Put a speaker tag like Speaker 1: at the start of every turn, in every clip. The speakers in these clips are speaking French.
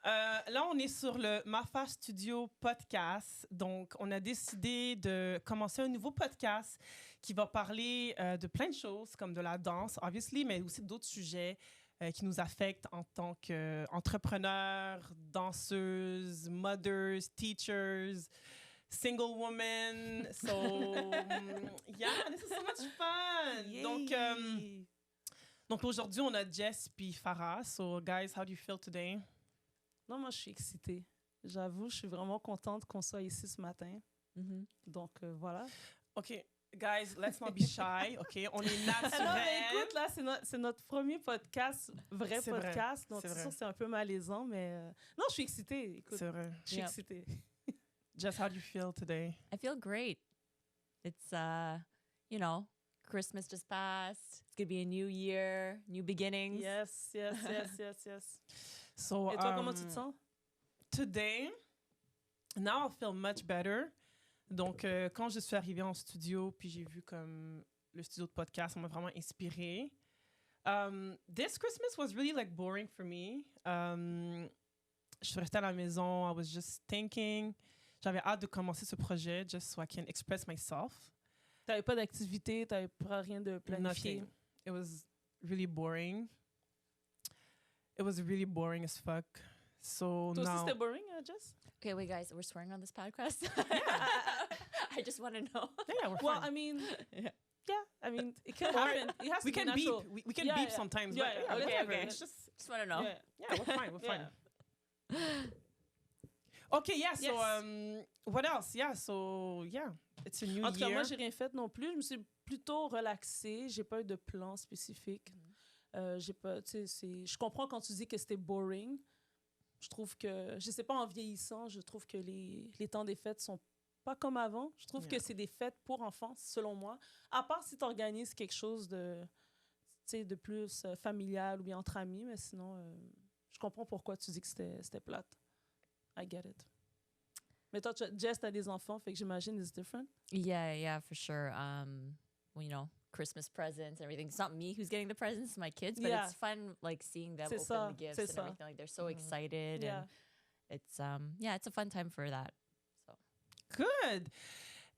Speaker 1: Là, on est sur le Mafa Studio podcast. Donc, on a décidé de commencer un nouveau podcast qui va parler de plein de choses, comme de la danse, obviously, mais aussi d'autres sujets qui nous affectent en tant qu'entrepreneurs, danseuses, mothers, teachers, single women. So, yeah, this is so much fun.
Speaker 2: Yay.
Speaker 1: Donc aujourd'hui, on a Jess puis Farah. So, guys, how do you feel today?
Speaker 2: Non, moi, je suis excitée. J'avoue, je suis vraiment contente qu'on soit ici ce matin.
Speaker 3: Mm-hmm.
Speaker 2: Donc, voilà.
Speaker 1: OK, guys, let's not be shy. OK, on est naturel.
Speaker 2: Non, mais écoute, là, c'est notre premier podcast, vrai
Speaker 1: C'est
Speaker 2: podcast.
Speaker 1: vrai,
Speaker 2: Donc,
Speaker 1: c'est
Speaker 2: c'est
Speaker 1: vrai.
Speaker 2: sûr que c'est un peu malaisant, mais... Non, je suis excitée. Écoute,
Speaker 1: C'est vrai.
Speaker 2: je suis
Speaker 3: Yeah.
Speaker 2: excitée.
Speaker 1: Jess, how do you feel today?
Speaker 3: I feel great. It's you know, Christmas just passed. It's gonna be a new year, new beginnings.
Speaker 2: Yes, yes, yes, yes, yes.
Speaker 1: So,
Speaker 2: Et toi, comment tu te sens?
Speaker 1: Today, now I feel much better. Donc, quand je suis arrivée en studio, puis j'ai vu comme le studio de podcast, on m'a vraiment inspirée. This Christmas was really like boring for me. Je suis restée à la maison. I was just thinking. J'avais hâte de commencer ce projet just so I can express myself.
Speaker 2: T'avais pas d'activité, t'avais pas rien de planifié.
Speaker 1: Nothing. It was really boring. It was really boring as fuck. So
Speaker 2: Toi aussi,
Speaker 1: now,
Speaker 2: c'était boring, Jess?
Speaker 3: Okay, wait, guys, we're swearing on this podcast. I just want to know.
Speaker 1: yeah, we're
Speaker 2: Well,
Speaker 1: fine.
Speaker 2: I mean,
Speaker 3: Yeah.
Speaker 2: yeah, I mean, it can happen. It has
Speaker 1: we
Speaker 2: to be
Speaker 1: can beep.
Speaker 2: natural.
Speaker 1: We can
Speaker 2: Yeah,
Speaker 1: beep
Speaker 2: yeah.
Speaker 1: sometimes.
Speaker 2: Yeah,
Speaker 1: but
Speaker 2: yeah, okay,
Speaker 1: whatever.
Speaker 2: okay.
Speaker 1: It's just
Speaker 3: Just want to know.
Speaker 2: Yeah.
Speaker 1: yeah, we're fine. We're fine.
Speaker 2: Yeah.
Speaker 1: Okay, yeah. So
Speaker 2: Yes.
Speaker 1: what else? Yeah. So yeah, it's a new
Speaker 2: En tout cas,
Speaker 1: year.
Speaker 2: moi, j'ai rien fait non plus. Je me suis plutôt relaxée. J'ai pas eu de plan spécifique. J'ai pas, tu sais, je comprends quand tu dis que c'était boring. Je trouve que, je sais pas, en vieillissant, je trouve que les temps des fêtes sont pas comme avant. Je trouve
Speaker 1: Yeah.
Speaker 2: que c'est des fêtes pour enfants, selon moi. À part si tu organises quelque chose de, tu sais, de plus familial ou bien entre amis, mais sinon, je comprends pourquoi tu dis que c'était plate. I get it. Mais toi, Jess, t'as des enfants, fait que j'imagine it's different.
Speaker 3: Yeah, for sure. Well, you know, Christmas presents and everything. It's not me who's getting the presents, it's my kids, but
Speaker 2: Yeah.
Speaker 3: it's fun, like, seeing them
Speaker 2: C'est
Speaker 3: open
Speaker 2: ça,
Speaker 3: the gifts
Speaker 2: c'est
Speaker 3: and
Speaker 2: ça.
Speaker 3: everything. Like, they're so
Speaker 1: Mhm.
Speaker 3: excited,
Speaker 2: Yeah.
Speaker 3: and it's it's a fun time for that. So
Speaker 1: Good.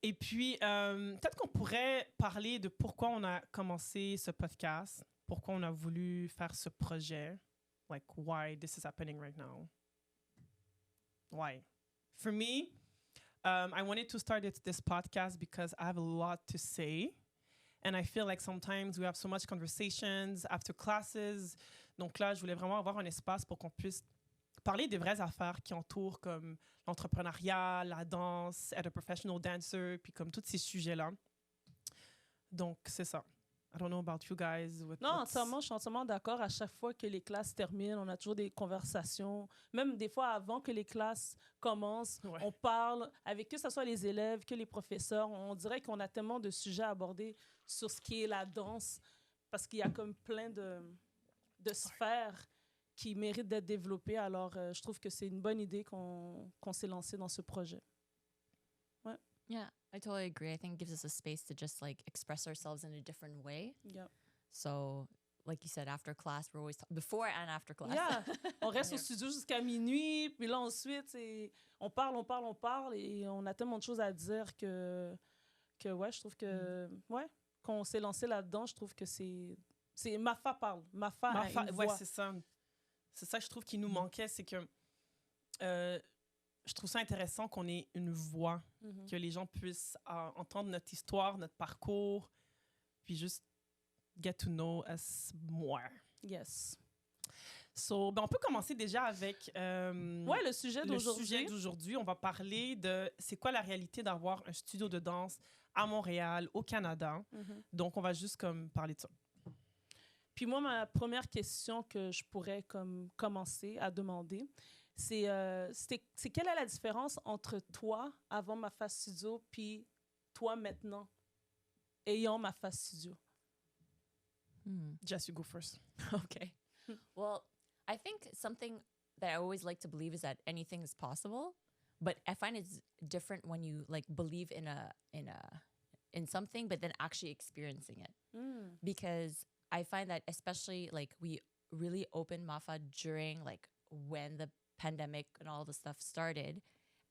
Speaker 1: Et puis, peut-être qu'on pourrait parler de pourquoi on a commencé ce podcast, pourquoi on a voulu faire ce projet, like why this is happening right now. Why? For me, I wanted to start this podcast because I have a lot to say. And I feel like sometimes we have so much conversations after classes. Donc là, je voulais vraiment avoir un espace pour qu'on puisse parler des vraies affaires qui entourent comme l'entrepreneuriat, la danse, être a professional dancer, puis comme tous ces sujets-là. Donc, c'est ça. I don't know about you guys.
Speaker 2: Non, entièrement, je suis entièrement d'accord. À chaque fois que les classes terminent, on a toujours des conversations. Même des fois, avant que les classes commencent,
Speaker 1: Ouais.
Speaker 2: on parle avec que ce soit les élèves, que les professeurs. On dirait qu'on a tellement de sujets à aborder sur ce qui est la danse, parce qu'il y a comme plein de sphères qui méritent d'être développées. Alors, je trouve que c'est une bonne idée qu'on s'est lancé dans ce projet.
Speaker 3: yeah, I totally agree. I think it gives us a space to just, like, express ourselves in a different way.
Speaker 2: Yeah.
Speaker 3: So, like you said, after class, we're always before and after class.
Speaker 2: Yeah. On reste au
Speaker 3: Yeah.
Speaker 2: studio jusqu'à minuit, puis là, ensuite, on parle, et on a tellement de choses à dire que ouais, je trouve que, ouais, quand on s'est lancé là-dedans, je trouve que c'est Mafa parle. Mafa a une
Speaker 1: ouais,
Speaker 2: voix.
Speaker 1: c'est ça. C'est ça que je trouve qui nous manquait, c'est que je trouve ça intéressant qu'on ait une voix,
Speaker 2: Mhm.
Speaker 1: que les gens puissent entendre notre histoire, notre parcours, puis juste get to know us more.
Speaker 2: Yes.
Speaker 1: So, ben, on peut commencer déjà avec
Speaker 2: Ouais, le sujet
Speaker 1: le
Speaker 2: d'aujourd'hui.
Speaker 1: sujet d'aujourd'hui. On va parler de c'est quoi la réalité d'avoir un studio de danse à Montréal, au Canada.
Speaker 2: Mhm.
Speaker 1: Donc, on va juste comme parler de ça.
Speaker 2: Puis moi, ma première question que je pourrais comme commencer à demander, c'est quelle est la différence entre toi, avant Mafa Studio, puis toi maintenant, ayant Mafa Studio?
Speaker 1: Jess, you go first.
Speaker 3: Okay. Well, I think something that I always like to believe is that anything is possible, but I find it's different when you, like, believe in something but then actually experiencing it. Because I find that especially, like, we really open Mafa during, like, when the pandemic and all the stuff started,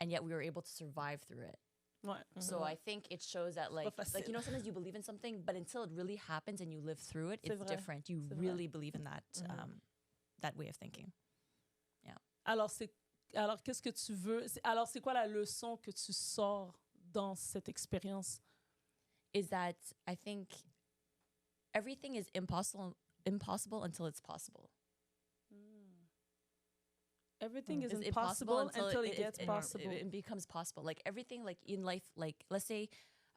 Speaker 3: and yet we were able to survive through it.
Speaker 2: Ouais.
Speaker 3: So I think it shows that like
Speaker 2: facile.
Speaker 3: you know, sometimes you believe in something, but until it really happens and you live through it,
Speaker 2: C'est
Speaker 3: it's
Speaker 2: vrai.
Speaker 3: different. You
Speaker 2: C'est
Speaker 3: really believe in that that way of thinking.
Speaker 2: Alors, qu'est-ce que tu veux? Alors, c'est quoi la leçon que tu sors dans cette expérience?
Speaker 3: Is that I think everything is impossible until it's possible.
Speaker 2: Everything is
Speaker 3: It's
Speaker 2: impossible until it gets possible.
Speaker 3: It becomes possible. Like everything, like in life, like let's say,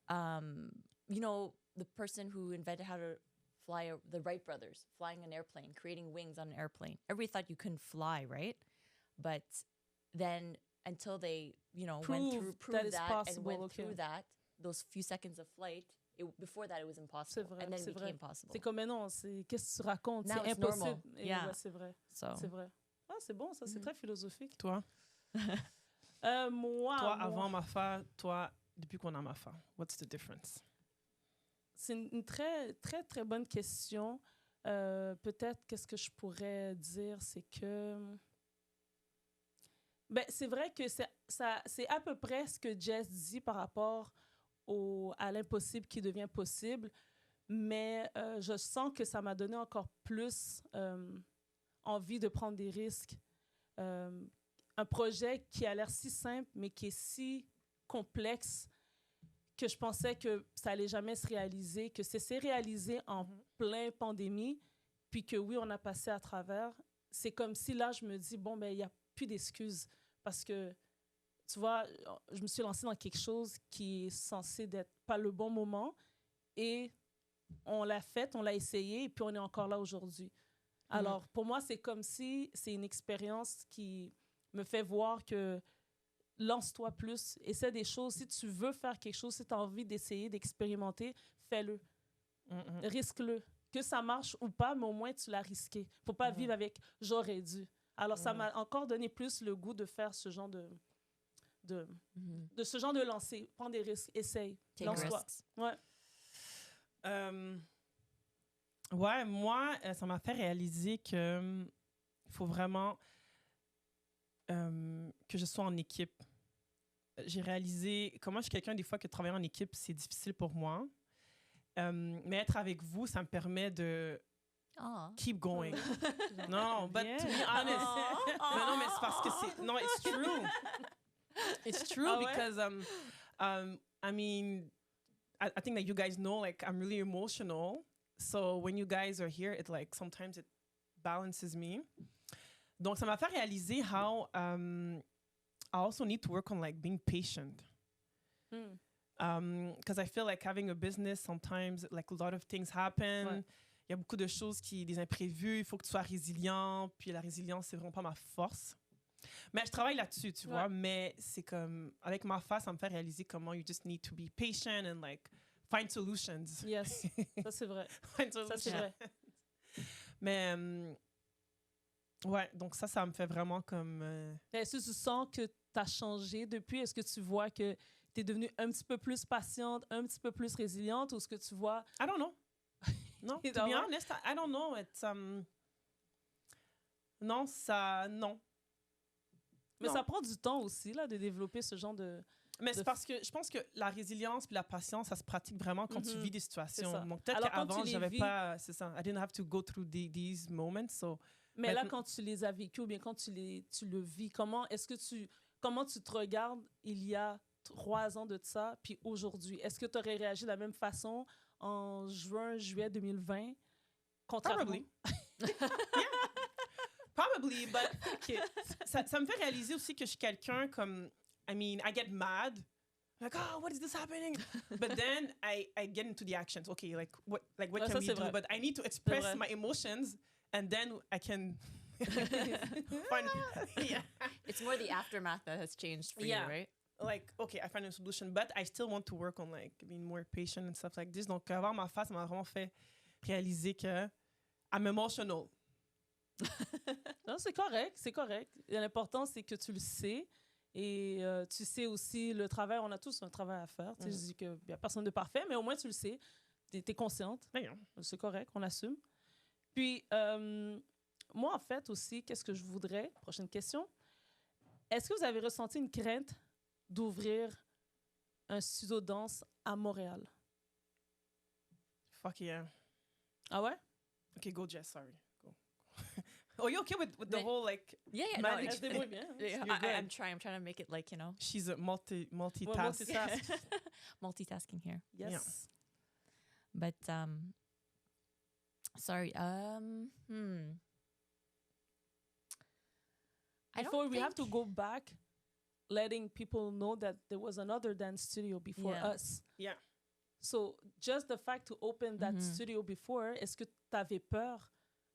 Speaker 3: you know, the person who invented how to fly, the Wright brothers, flying an airplane, creating wings on an airplane. Everybody thought you couldn't fly, right? But then until they, you know, proved
Speaker 2: that it's
Speaker 3: that
Speaker 2: possible,
Speaker 3: and went
Speaker 2: okay.
Speaker 3: through that, those few seconds of flight, before that it was impossible.
Speaker 2: C'est vrai,
Speaker 3: and then
Speaker 2: c'est
Speaker 3: it
Speaker 2: vrai.
Speaker 3: became possible.
Speaker 2: C'est comme, mais non, qu'est-ce que tu racontes?
Speaker 3: Now
Speaker 2: C'est
Speaker 3: it's
Speaker 2: impossible.
Speaker 3: normal.
Speaker 2: Et
Speaker 3: Yeah.
Speaker 2: ouais, c'est vrai.
Speaker 3: So
Speaker 2: C'est vrai. Ah, c'est bon, ça, c'est très philosophique.
Speaker 1: Toi?
Speaker 2: Moi,
Speaker 1: Toi, avant Mafa, toi, depuis qu'on a Mafa, what's the difference?
Speaker 2: c'est une très, très, très bonne question. Peut-être, qu'est-ce que je pourrais dire, c'est que... Ben, c'est vrai que c'est à peu près ce que Jess dit par rapport à l'impossible qui devient possible, mais je sens que ça m'a donné encore plus envie de prendre des risques. Un projet qui a l'air si simple, mais qui est si complexe que je pensais que ça allait jamais se réaliser, que c'est s'est réalisé en plein pandémie, puis que oui, on a passé à travers. C'est comme si là, je me dis, bon, ben il n'y a plus d'excuses parce que, tu vois, je me suis lancée dans quelque chose qui est censé d'être pas le bon moment et on l'a fait, on l'a essayé et puis on est encore là aujourd'hui. Alors, pour moi, c'est comme si c'est une expérience qui me fait voir que lance-toi plus, essaie des choses. Si tu veux faire quelque chose, si tu as envie d'essayer, d'expérimenter, fais-le. Risque-le. Que ça marche ou pas, mais au moins, tu l'as risqué. Faut pas vivre avec « j'aurais dû ». Alors, ça m'a encore donné plus le goût de faire ce genre de ce genre de lancer. Prends des risques, essaye, lance-toi. Ouais.
Speaker 1: Ouais, moi, ça m'a fait réaliser que faut vraiment que je sois en équipe. J'ai réalisé comment je suis quelqu'un des fois que travailler en équipe, c'est difficile pour moi. Mais être avec vous, ça me permet de keep going. Non, but to be honest, non, mais c'est parce que c'est non, it's true. It's true because I mean, I think that you guys know, like, I'm really emotional. So when you guys are here, it like sometimes it balances me. Donc ça m'a fait réaliser how I also need to work on like being patient. Because I feel like having a business, sometimes like a lot of things happen.
Speaker 2: Ouais.
Speaker 1: Il y a beaucoup de choses des imprévus. Il faut que tu sois résilient. Puis la résilience, c'est vraiment pas ma force. Mais je travaille là-dessus, tu vois. Mais c'est comme, avec ma face, ça me fait réaliser comment you just need to be patient and like find solutions.
Speaker 2: Yes, ça c'est vrai.
Speaker 1: Find solutions.
Speaker 2: Ça c'est vrai.
Speaker 1: Mais ouais, donc ça me fait vraiment comme...
Speaker 2: Est-ce que tu sens que tu as changé depuis? Est-ce que tu vois que tu es devenue un petit peu plus patiente, un petit peu plus résiliente, ou est-ce que tu vois...
Speaker 1: I don't know. Non, to be honest, I don't know. It's, non.
Speaker 2: Mais ça prend du temps aussi, là, de développer ce genre de...
Speaker 1: Mais c'est parce que je pense que la résilience puis la patience, ça se pratique vraiment quand tu vis des situations. Donc peut-être qu'avant, j'avais pas... C'est ça. I didn't have to go through these moments, so...
Speaker 2: Mais là, quand tu les as vécus ou bien quand tu le vis, comment tu te regardes il y a 3 ans de ça, puis aujourd'hui? Est-ce que tu aurais réagi de la même façon en juillet 2020?
Speaker 1: Probably. Yeah. Probably, but ça me fait réaliser aussi que je suis quelqu'un comme... I mean, I get mad. Like, oh, what is this happening? But then I get into the actions. Okay, like what can we do?
Speaker 2: Vrai.
Speaker 1: But I need to express my emotions, and then I can find. Yeah.
Speaker 3: It's more the aftermath that has changed for you, right?
Speaker 1: Like, okay, I find a solution, but I still want to work on like being more patient and stuff like this. Donc, avoir ma face m'a vraiment fait réaliser que I'm emotional.
Speaker 2: Non, c'est correct. L'important, c'est que tu le sais. Et tu sais aussi le travail, on a tous un travail à faire. Je dis qu'il n'y a personne de parfait, mais au moins tu le sais. Tu es consciente. C'est correct, on assume. Puis, moi, en fait, aussi, qu'est-ce que je voudrais? Prochaine question. est-ce que vous avez ressenti une crainte d'ouvrir un studio de danse à Montréal?
Speaker 1: Fuck yeah.
Speaker 2: Ah ouais?
Speaker 1: Okay, go Jess, sorry. Go. Oh, you okay with the
Speaker 3: Mais-
Speaker 1: whole, like,
Speaker 3: Yeah, yeah,
Speaker 1: Man,
Speaker 3: no,
Speaker 2: Elle se débrouille bien. Hein?
Speaker 3: yeah,
Speaker 1: You're good.
Speaker 3: I'm trying to make it like, you know,
Speaker 1: she's a multitask.
Speaker 2: multitask.
Speaker 3: multitasking here.
Speaker 2: Yes.
Speaker 1: Yeah.
Speaker 3: But sorry. I
Speaker 2: Before
Speaker 3: don't
Speaker 2: we have to
Speaker 3: think-
Speaker 2: go back, letting people know that there was another dance studio before
Speaker 3: Yeah.
Speaker 2: us.
Speaker 1: Yeah.
Speaker 2: So just the fact to open that
Speaker 3: Mhm.
Speaker 2: studio before, est-ce que tu avais peur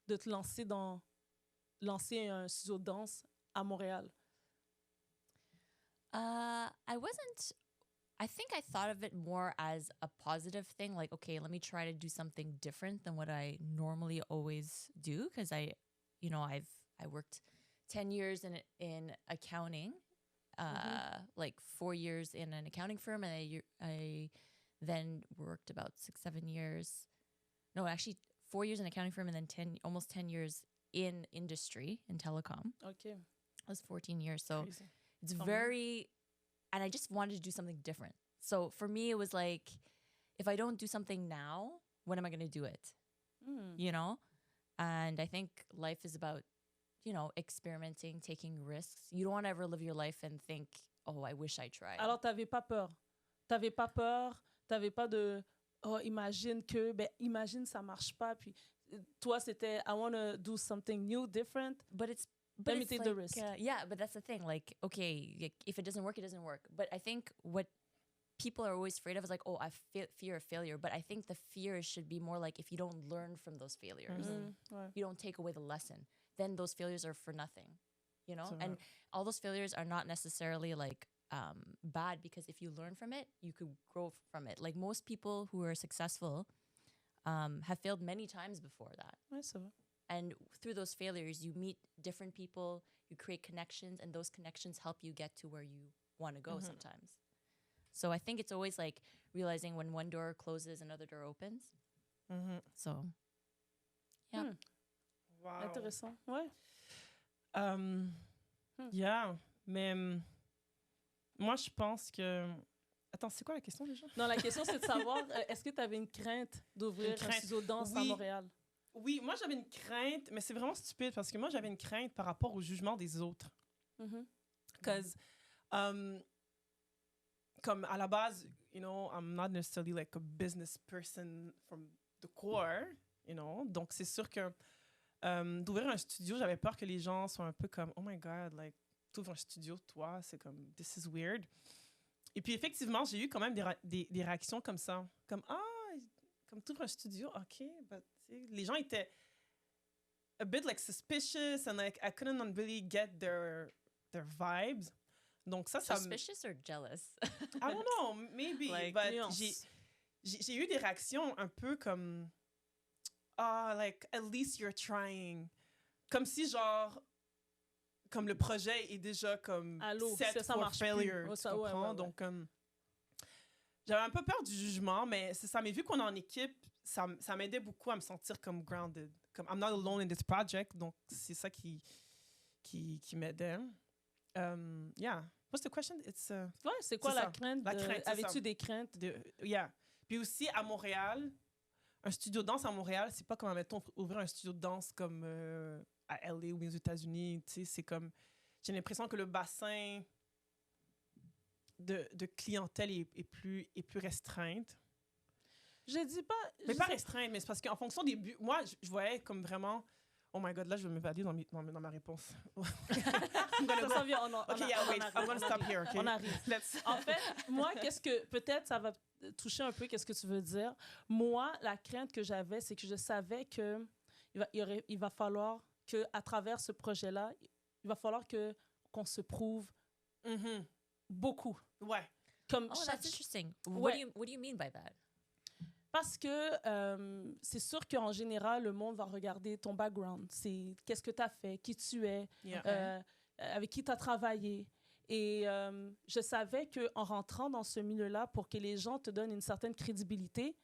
Speaker 2: de te lancer un studio de danse à Montréal?
Speaker 3: I wasn't. I think I thought of it more as a positive thing. Like, okay, let me try to do something different than what I normally always do. Because I worked 10 years in accounting, like 4 years in an accounting firm, and I then worked about 6-7 years. No, actually, 4 years in an accounting firm, and then almost 10 years in industry in telecom.
Speaker 2: OK.
Speaker 3: That was 14 years. So
Speaker 2: Crazy.
Speaker 3: it's
Speaker 2: Quand même.
Speaker 3: very, and I just wanted to do something different. So for me, it was like, if I don't do something now, when am I going to do it?
Speaker 2: Hmm.
Speaker 3: You know? And I think life is about, experimenting, taking risks. You don't want to ever live your life and think, oh, I wish I tried.
Speaker 2: Alors, tu n'avais pas peur. Tu n'avais pas peur. Tu n'avais pas de oh, imagine ça ne marche pas. Puis toi, c'était I want to do something new, different.
Speaker 3: But it's,
Speaker 2: Let me
Speaker 3: it's
Speaker 2: take the
Speaker 3: like,
Speaker 2: risk.
Speaker 3: yeah, but that's the thing. Like, okay, if it doesn't work, it doesn't work. But I think what people are always afraid of is like, oh, I fear of failure. But I think the fear should be more like if you don't learn from those failures,
Speaker 2: Mm, ouais.
Speaker 3: you don't take away the lesson, then those failures are for nothing,
Speaker 1: So,
Speaker 3: and all those failures are not necessarily like bad, because if you learn from it, you could grow from it. Like most people who are successful have failed many times before that.
Speaker 2: Ouais, c'est vrai.
Speaker 3: And through those failures, you meet different people, you create connections, and those connections help you get to where you want to go sometimes. So I think it's always like realizing when one door closes, another door opens.
Speaker 1: Mhm.
Speaker 3: So, yeah.
Speaker 2: Hmm.
Speaker 1: Wow.
Speaker 2: Intéressant. Ouais.
Speaker 1: Yeah, mais moi, je pense que... Attends, c'est quoi la question déjà?
Speaker 2: Non, la question, c'est de savoir, est-ce que tu avais une crainte d'ouvrir
Speaker 1: Une
Speaker 2: un
Speaker 1: crainte.
Speaker 2: studio de danse à
Speaker 1: Oui.
Speaker 2: Montréal?
Speaker 1: Oui, moi, j'avais une crainte, mais c'est vraiment stupide parce que moi, j'avais une crainte par rapport au jugement des autres.
Speaker 2: Mhm.
Speaker 1: Because, comme à la base, I'm not necessarily like a business person from the core, donc c'est sûr que d'ouvrir un studio, j'avais peur que les gens soient un peu comme, oh my God, like, t'ouvres un studio, toi, c'est comme, this is weird. Et puis effectivement, j'ai eu quand même des réactions comme ça, comme, comme t'ouvres un studio, ok, but, les gens étaient a bit like suspicious and like I couldn't really get their vibes. Donc ça me...
Speaker 3: Suspicious or jealous?
Speaker 1: I don't know, maybe.
Speaker 3: Like,
Speaker 1: but
Speaker 2: nuance.
Speaker 1: j'ai eu des réactions un peu comme like at least you're trying. Comme si genre comme le projet est déjà comme
Speaker 2: Allô,
Speaker 1: set
Speaker 2: ça
Speaker 1: for
Speaker 2: marche plus.
Speaker 1: failure.
Speaker 2: Ouais,
Speaker 1: Tu
Speaker 2: ça, ouais,
Speaker 1: comprends?
Speaker 2: ouais.
Speaker 1: Donc j'avais un peu peur du jugement, mais c'est ça. Mais vu qu'on est en équipe, ça m'aidait beaucoup à me sentir comme grounded. Comme I'm not alone in this project. Donc c'est ça qui m'aidait. Yeah. What's the question? It's
Speaker 2: Ouais, c'est quoi
Speaker 1: c'est
Speaker 2: la
Speaker 1: ça.
Speaker 2: crainte?
Speaker 1: La crainte, c'est
Speaker 2: Avais-tu
Speaker 1: ça.
Speaker 2: des craintes?
Speaker 1: yeah. Puis aussi à Montréal, un studio de danse à Montréal, c'est pas comme mettons ouvrir un studio de danse comme à LA ou aux États-Unis. Tu sais, c'est comme j'ai l'impression que le bassin de clientèle est plus restreinte.
Speaker 2: Je dis pas...
Speaker 1: Mais
Speaker 2: je
Speaker 1: pas
Speaker 2: sais-
Speaker 1: restreinte, mais c'est parce qu'en fonction des buts, moi je voyais comme vraiment. Oh my God, là, je vais m'évader dans ma réponse.
Speaker 2: Ça s'en vient,
Speaker 1: OK, yeah, wait, I'm gonna stop here, OK?
Speaker 2: On arrive.
Speaker 1: Let's...
Speaker 2: En fait, moi, peut-être ça va toucher un peu qu'est-ce que tu veux dire. Moi, la crainte que j'avais, c'est que je savais que il va falloir que à travers ce projet-là, il va falloir qu'on se prouve
Speaker 1: Mhm.
Speaker 2: beaucoup.
Speaker 1: Ouais.
Speaker 2: Comme
Speaker 3: Oh,
Speaker 2: chaque-
Speaker 3: that's interesting.
Speaker 2: Ouais.
Speaker 3: What do you mean by that?
Speaker 2: Parce que c'est sûr qu'en général, le monde va regarder ton background. C'est qu'est-ce que tu as fait, qui tu es,
Speaker 1: Yeah.
Speaker 2: avec qui tu as travaillé. Et je savais qu'en rentrant dans ce milieu-là, pour que les gens te donnent une certaine crédibilité,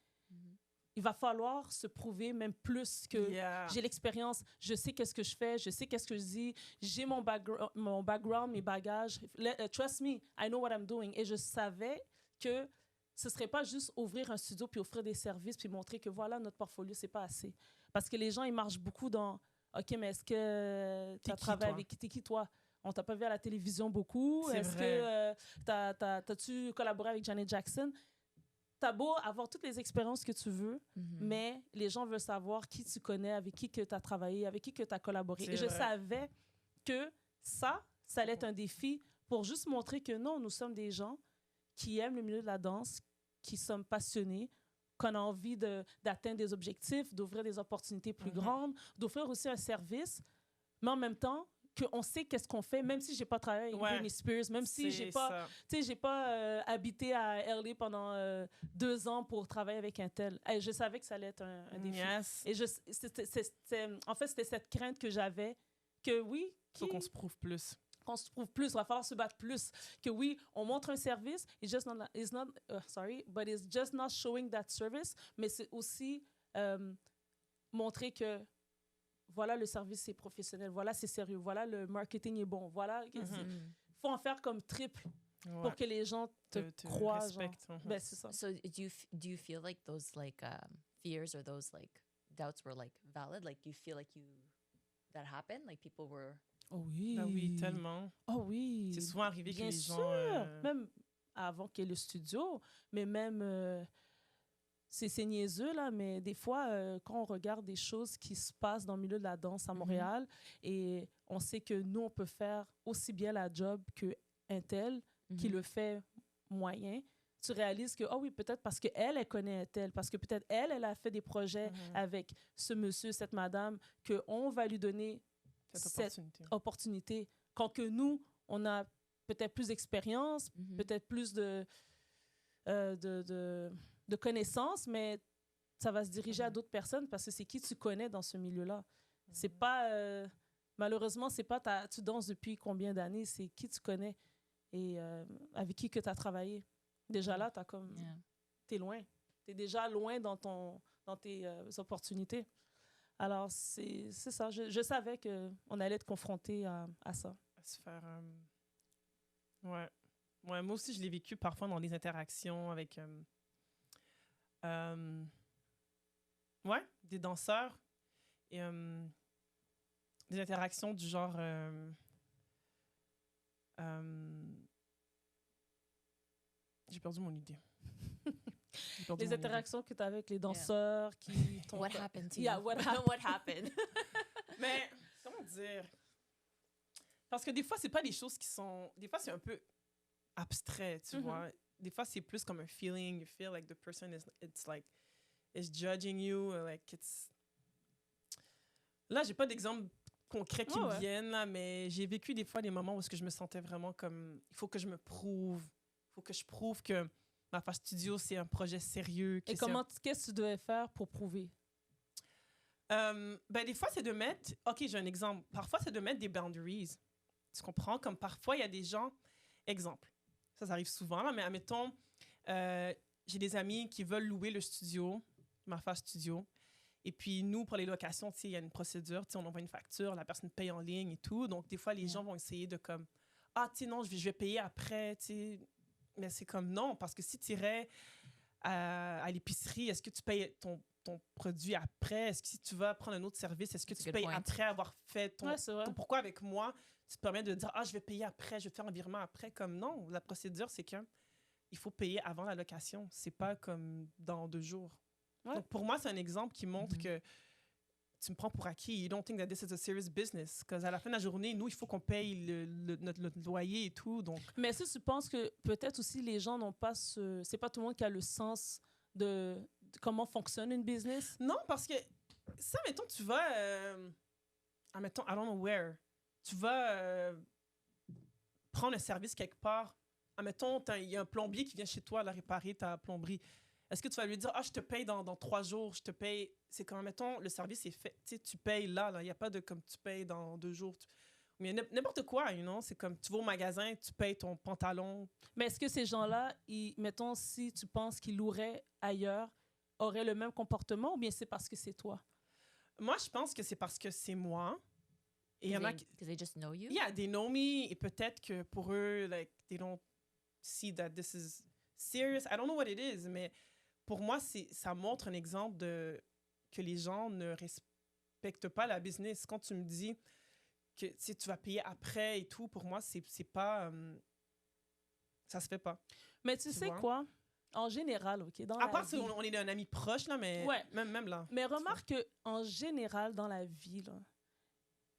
Speaker 2: il va falloir se prouver même plus que j'ai l'expérience, je sais qu'est-ce que je fais, je sais qu'est-ce que je dis, j'ai mon background, mes bagages. Trust me, I know what I'm doing. Et je savais que ce serait pas juste ouvrir un studio puis offrir des services puis montrer que voilà, notre portfolio, c'est pas assez. Parce que les gens, ils marchent beaucoup dans OK, mais est-ce que tu as travaillé avec t'es qui, toi? On t'a pas vu à la télévision beaucoup. Est-ce que t'as-tu collaboré avec Janet Jackson? T'as beau avoir toutes les expériences que tu veux, mais les gens veulent savoir qui tu connais, avec qui que tu as travaillé, avec qui que tu as collaboré. Et je savais que ça allait être un défi pour juste montrer que non, nous sommes des gens qui aiment le milieu de la danse, qui sommes passionnés, qu'on a envie d'atteindre des objectifs, d'ouvrir des opportunités plus grandes, d'offrir aussi un service, mais en même temps, qu'on sait qu'est-ce qu'on fait, même si j'ai pas travaillé avec Britney Spears, même si j'ai pas habité à LA pendant 2 ans pour travailler avec un tel. Je savais que ça allait être un défi. Et en fait, c'était cette crainte que j'avais, que oui...
Speaker 1: Il faut qu'on se prouve plus.
Speaker 2: Qu'on se prouve plus, il va falloir se battre plus. Que oui, on montre un service, but it's just not showing that service, mais c'est aussi montrer que voilà, le service c'est professionnel, voilà, c'est sérieux, voilà, le marketing est bon, voilà. Faut en faire comme triple pour que les gens te croient. Ben, c'est ça.
Speaker 3: So do you feel like those like fears or those like doubts were like valid? Like you feel like that happened? Like people were...
Speaker 2: Oh oui.
Speaker 1: Ah oui, tellement.
Speaker 2: Oh oui.
Speaker 1: C'est souvent arrivé que les
Speaker 2: sûr.
Speaker 1: gens...
Speaker 2: Même avant qu'il y ait le studio, mais même... c'est niaiseux, là, mais des fois, quand on regarde des choses qui se passent dans le milieu de la danse à Montréal, et on sait que nous, on peut faire aussi bien la job qu'un tel qui le fait moyen, tu réalises que, oh oui, peut-être parce qu'elle, elle connaît un tel, parce que peut-être elle a fait des projets avec ce monsieur, cette madame, qu'on va lui donner cette opportunité. Quand que nous, on a peut-être plus d'expérience, peut-être plus de connaissances, mais ça va se diriger à d'autres personnes parce que c'est qui tu connais dans ce milieu-là. C'est pas... malheureusement, c'est pas tu danses depuis combien d'années, c'est qui tu connais et avec qui que tu as travaillé. Déjà là, t'es loin. T'es déjà loin dans tes opportunités. Alors, c'est ça. Je savais qu'on allait être confronté à ça.
Speaker 1: À se faire... Ouais, moi aussi, je l'ai vécu parfois dans des interactions avec... des danseurs et des interactions du genre j'ai perdu mon idée.
Speaker 2: Les interactions que tu as avec les danseurs qui t'ont...
Speaker 3: What happened to you?
Speaker 2: Yeah, what happened?
Speaker 1: Mais comment dire? Parce que des fois, c'est pas des choses qui sont... Des fois, c'est un peu abstrait, tu vois. Des fois, c'est plus comme un feeling. You feel like the person is judging you. Like it's... Là, j'ai pas d'exemple concret qui me viennent, là, mais j'ai vécu des fois des moments où je me sentais vraiment comme... Il faut que je me prouve. Il faut que je prouve que ma Face Studio, c'est un projet sérieux.
Speaker 2: Et qu'est-ce que tu devais faire pour prouver?
Speaker 1: Des fois, c'est de mettre... OK, j'ai un exemple. Parfois, c'est de mettre des boundaries. Tu comprends? Comme parfois, il y a des gens... Exemple. Ça arrive souvent, là, mais admettons, j'ai des amis qui veulent louer le studio, ma Face Studio. Et puis, nous, pour les locations, il y a une procédure. On envoie une facture, la personne paye en ligne et tout. Donc, des fois, les gens vont essayer de comme... Ah, non, je vais payer après, Mais c'est comme non, parce que si tu irais à l'épicerie, est-ce que tu payes ton produit après? Est-ce que si tu vas prendre un autre service, est-ce que tu payes après avoir fait ton pourquoi avec moi, tu te permets de dire, je vais payer après, je vais faire un virement après? Comme non, la procédure, c'est qu'il faut payer avant la location. C'est pas comme dans 2 jours. Ouais. Donc, pour moi, c'est un exemple qui montre que tu me prends pour acquis. You don't think that this is a serious business. Parce qu'à la fin de la journée, nous, il faut qu'on paye notre loyer et tout. Donc...
Speaker 2: Mais est-ce que tu penses que peut-être aussi les gens n'ont pas c'est pas tout le monde qui a le sens de comment fonctionne une business?
Speaker 1: Non, parce que ça, mettons, tu vas... mettons, I don't know where. Tu vas prendre un service quelque part. Mettons, il y a un plombier qui vient chez toi là, réparer ta plomberie. Est-ce que tu vas lui dire, je te paye dans 3 jours, je te paye... C'est quand, mettons, le service est fait. Tu payes là. Il n'y a pas de comme tu payes dans 2 jours. Mais n'importe quoi, c'est comme tu vas au magasin, tu payes ton pantalon.
Speaker 2: Mais est-ce que ces gens-là, mettons, si tu penses qu'ils loueraient ailleurs, auraient le même comportement ou bien c'est parce que c'est toi?
Speaker 1: Moi, je pense que c'est parce que c'est moi. Et il y en a qui...
Speaker 3: Because they just know you.
Speaker 1: Yeah, they know me. Et peut-être que pour eux, like, they don't see that this is serious. I don't know what it is, mais pour moi, ça montre un exemple de que les gens ne respectent pas la business. Quand tu me dis que tu vas payer après et tout, pour moi, c'est pas... ça se fait pas.
Speaker 2: Mais tu sais
Speaker 1: vois?
Speaker 2: quoi? En général, OK, dans
Speaker 1: À
Speaker 2: la
Speaker 1: part si
Speaker 2: vie...
Speaker 1: on est un ami proche, là, mais
Speaker 2: Ouais.
Speaker 1: même là.
Speaker 2: Mais remarque qu'en général, dans la vie, là,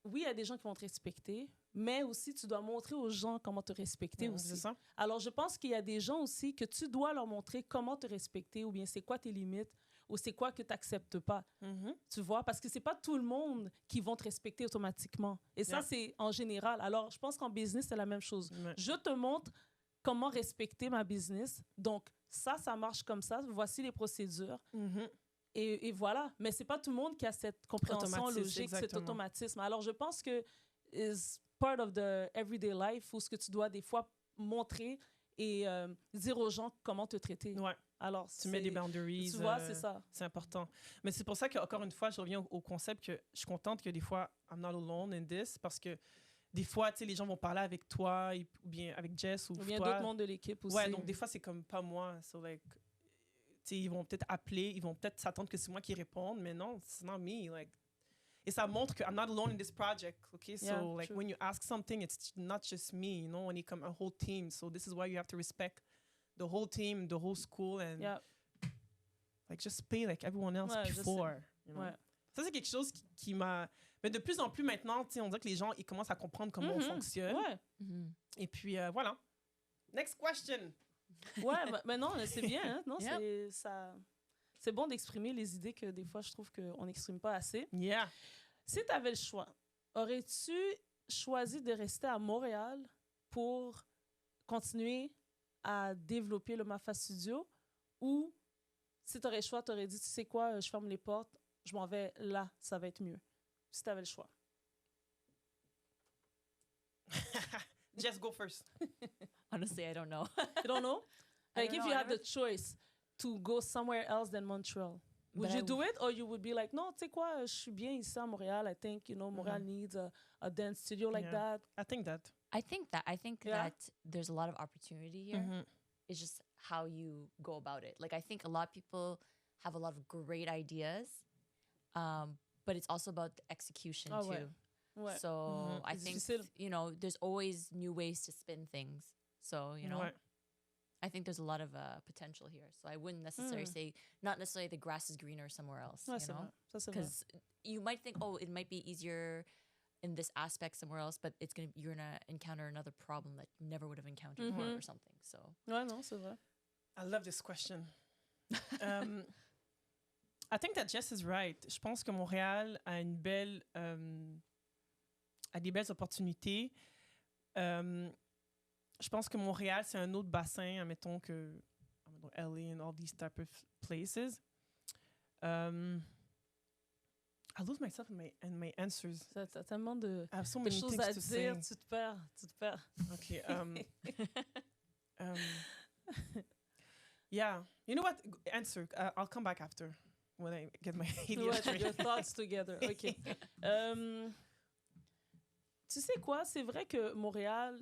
Speaker 2: oui, il y a des gens qui vont te respecter, mais aussi tu dois montrer aux gens comment te respecter aussi.
Speaker 1: C'est ça?
Speaker 2: Alors, je pense qu'il y a des gens aussi que tu dois leur montrer comment te respecter ou bien c'est quoi tes limites ou c'est quoi que tu n'acceptes pas.
Speaker 1: Mhm.
Speaker 2: Tu vois? Parce que c'est pas tout le monde qui vont te respecter automatiquement. Et ça,
Speaker 1: Yeah.
Speaker 2: c'est en général. Alors, je pense qu'en business, c'est la même chose.
Speaker 1: Ouais.
Speaker 2: Je te montre comment respecter ma business. Donc, ça marche comme ça. Voici les procédures.
Speaker 1: Mhm.
Speaker 2: Et voilà. Mais c'est pas tout le monde qui a cette compréhension
Speaker 1: Automatisme,
Speaker 2: logique, cet
Speaker 1: exactement.
Speaker 2: automatisme. Alors, je pense que is part of the everyday life où ce que tu dois des fois montrer et dire aux gens comment te traiter.
Speaker 1: Ouais.
Speaker 2: Alors,
Speaker 1: Tu mets des boundaries.
Speaker 2: tu vois, c'est ça.
Speaker 1: C'est important. Mais c'est pour ça qu'encore une fois, je reviens au concept que je suis contente que des fois, I'm not alone in this, parce que des fois, tu sais, les gens vont parler avec toi ou bien avec Jess ou
Speaker 2: Ou bien
Speaker 1: toi.
Speaker 2: d'autres membres de l'équipe aussi.
Speaker 1: Ouais, donc des fois, c'est comme pas moi. So, like, tu sais, ils vont peut-être appeler, ils vont peut-être s'attendre que c'est moi qui réponde, mais non, it's not me. Like, et ça montre que I'm not alone in this project, okay? So,
Speaker 2: Yeah,
Speaker 1: like,
Speaker 2: true.
Speaker 1: when you ask something, it's not just me, you know? On est comme a whole team. So, this is why you have to respect the whole team, the whole school, and
Speaker 2: Yeah.
Speaker 1: like, just pay like everyone else
Speaker 2: Ouais, je sais.
Speaker 1: before, you know?
Speaker 2: Ouais.
Speaker 1: Ça, c'est quelque chose qui m'a... Mais de plus en plus maintenant, tu sais, on dirait que les gens, ils commencent à comprendre comment on
Speaker 2: Mhm.
Speaker 1: fonctionne.
Speaker 2: Ouais.
Speaker 3: Mhm.
Speaker 1: Et puis, voilà. Next question.
Speaker 2: Ouais, mais non, c'est bien. Hein? Non,
Speaker 3: Yep.
Speaker 2: c'est ça. C'est bon d'exprimer les idées que des fois, je trouve qu'on n'exprime pas assez.
Speaker 1: Yeah.
Speaker 2: Si tu avais le choix, aurais-tu choisi de rester à Montréal pour continuer à développer le Mafa Studio ou si tu aurais le choix, tu aurais dit, tu sais quoi, je ferme les portes, je m'en vais là, ça va être mieux. Si tu avais le choix.
Speaker 1: Just go first.
Speaker 3: Honestly, I don't know.
Speaker 2: You don't know?
Speaker 3: I
Speaker 2: Like
Speaker 3: don't
Speaker 2: if
Speaker 3: know,
Speaker 2: you
Speaker 3: I
Speaker 2: had the
Speaker 3: never-
Speaker 2: choice to go somewhere else than Montreal, would
Speaker 3: But
Speaker 2: you
Speaker 3: I
Speaker 2: do it or you would be like, non, tu sais quoi, je suis bien ici à Montréal. I think, you know, Montreal needs a dance studio like
Speaker 1: Yeah.
Speaker 2: that.
Speaker 1: I think that.
Speaker 3: I think
Speaker 2: Yeah.
Speaker 3: that there's a lot of opportunity here.
Speaker 1: Mhm.
Speaker 3: It's just how you go about it. Like I think a lot of people have a lot of great ideas, but it's also about the execution
Speaker 2: Ah
Speaker 3: too.
Speaker 2: ouais. Ouais.
Speaker 3: So
Speaker 1: Mhm.
Speaker 3: I
Speaker 2: C'est
Speaker 3: think
Speaker 2: difficile.
Speaker 3: you know there's always new ways to spin things. So you know
Speaker 1: Ouais.
Speaker 3: I think there's a lot of potential here. So I wouldn't necessarily say not necessarily the grass is greener somewhere else.
Speaker 2: Ouais,
Speaker 3: You
Speaker 2: c'est
Speaker 3: know,
Speaker 2: vrai. Ça, c'est vrai.
Speaker 3: because you might think oh it might be easier in this aspect somewhere else, but you're gonna encounter another problem that you never would have encountered before
Speaker 2: Mhm.
Speaker 3: or something. So
Speaker 2: Ouais, non, c'est vrai.
Speaker 1: I love this question. I think that Jess is right. Je pense que Montréal a une belle, a des belles opportunités. Je pense que Montréal, c'est un autre bassin, admettons que LA and all these type of places. I lose myself in my answers.
Speaker 2: T'as tellement de
Speaker 1: I have so
Speaker 2: de
Speaker 1: many
Speaker 2: choses
Speaker 1: things
Speaker 2: à
Speaker 1: to
Speaker 2: dire,
Speaker 1: say.
Speaker 2: tu te perds, tu te perds.
Speaker 1: Okay. Yeah. You know what? Answer. I'll come back after when I get my ideas
Speaker 2: Ouais,
Speaker 1: straight.
Speaker 2: your thoughts together. OK. Tu sais quoi? C'est vrai que Montréal,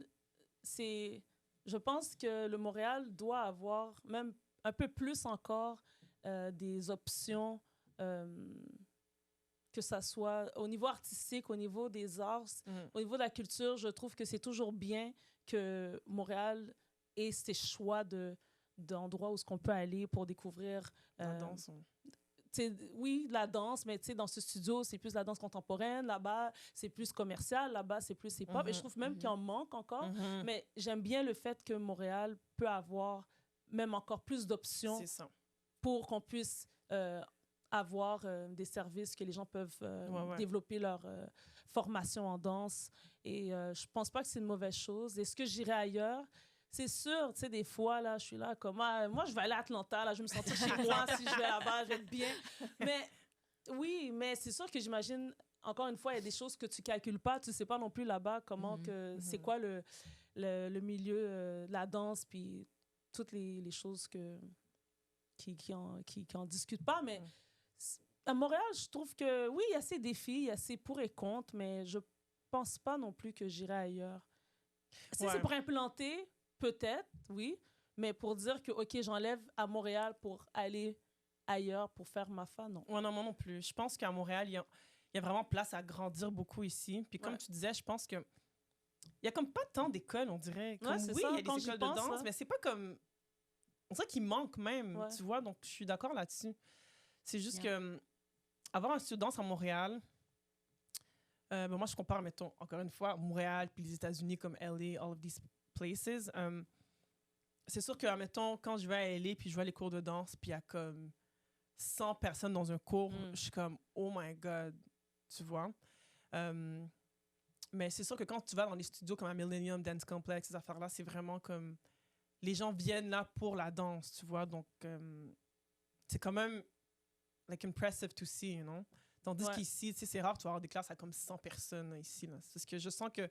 Speaker 2: c'est... Je pense que le Montréal doit avoir même un peu plus encore des options, que ça soit au niveau artistique, au niveau des arts,
Speaker 1: Mhm.
Speaker 2: au niveau de la culture. Je trouve que c'est toujours bien que Montréal ait ses choix d'endroits où ce qu'on peut aller pour découvrir
Speaker 1: La danse.
Speaker 2: oui, la danse, mais dans ce studio, c'est plus la danse contemporaine. Là-bas, c'est plus commercial. Là-bas, c'est plus hip-hop. Et je trouve même qu'il en manque encore.
Speaker 1: Mhm.
Speaker 2: Mais j'aime bien le fait que Montréal peut avoir même encore plus d'options
Speaker 1: C'est ça.
Speaker 2: pour qu'on puisse avoir des services que les gens peuvent
Speaker 1: Ouais.
Speaker 2: développer leur formation en danse. Et je pense pas que c'est une mauvaise chose. Est-ce que j'irai ailleurs? C'est sûr, tu sais, des fois, là, je suis là comme, moi, je vais aller à Atlanta, là, je vais me sentir chez moi, si je vais là-bas, je vais être bien. Mais oui, mais c'est sûr que j'imagine, encore une fois, il y a des choses que tu calcules pas, tu sais pas non plus là-bas comment que, c'est quoi le milieu de la danse, puis toutes les choses que qui en discutent pas, mais
Speaker 1: Mm.
Speaker 2: à Montréal, je trouve que oui, il y a ces défis, il y a ces pour et contre, mais je pense pas non plus que j'irai ailleurs. Si
Speaker 1: Ouais.
Speaker 2: c'est pour implanter, peut-être, oui, mais pour dire que, OK, j'enlève à Montréal pour aller ailleurs pour faire ma fa, non.
Speaker 1: Ouais, non, moi non plus. Je pense qu'à Montréal, il y a vraiment place à grandir beaucoup ici. Puis comme
Speaker 2: Ouais.
Speaker 1: tu disais, je pense que il y a comme pas tant d'écoles, on dirait. Comme,
Speaker 2: c'est
Speaker 1: oui,
Speaker 2: ça,
Speaker 1: il y a
Speaker 2: quand
Speaker 1: des
Speaker 2: j'y
Speaker 1: écoles
Speaker 2: pense,
Speaker 1: de danse,
Speaker 2: là.
Speaker 1: mais c'est pas comme... On dirait qu'il manque même,
Speaker 2: Ouais.
Speaker 1: tu vois. Donc, je suis d'accord là-dessus. C'est juste
Speaker 3: Yeah.
Speaker 1: que avoir un studio de danse à Montréal, ben moi, je compare, mettons, encore une fois, Montréal puis les États-Unis comme LA, all of these places. C'est sûr que, mettons, quand je vais à LA puis je vois les cours de danse puis il y a comme 100 personnes dans un cours,
Speaker 2: Mm.
Speaker 1: je suis comme, oh my God, tu vois. Mais c'est sûr que quand tu vas dans les studios comme à Millennium Dance Complex, ces affaires-là, c'est vraiment comme... Les gens viennent là pour la danse, tu vois. Donc, c'est quand même, like, impressive to see, you know. Tandis
Speaker 2: Ouais.
Speaker 1: qu'ici, tu sais, c'est rare, tu vas avoir des classes à comme 100 personnes là, ici. Là. Parce que je sens que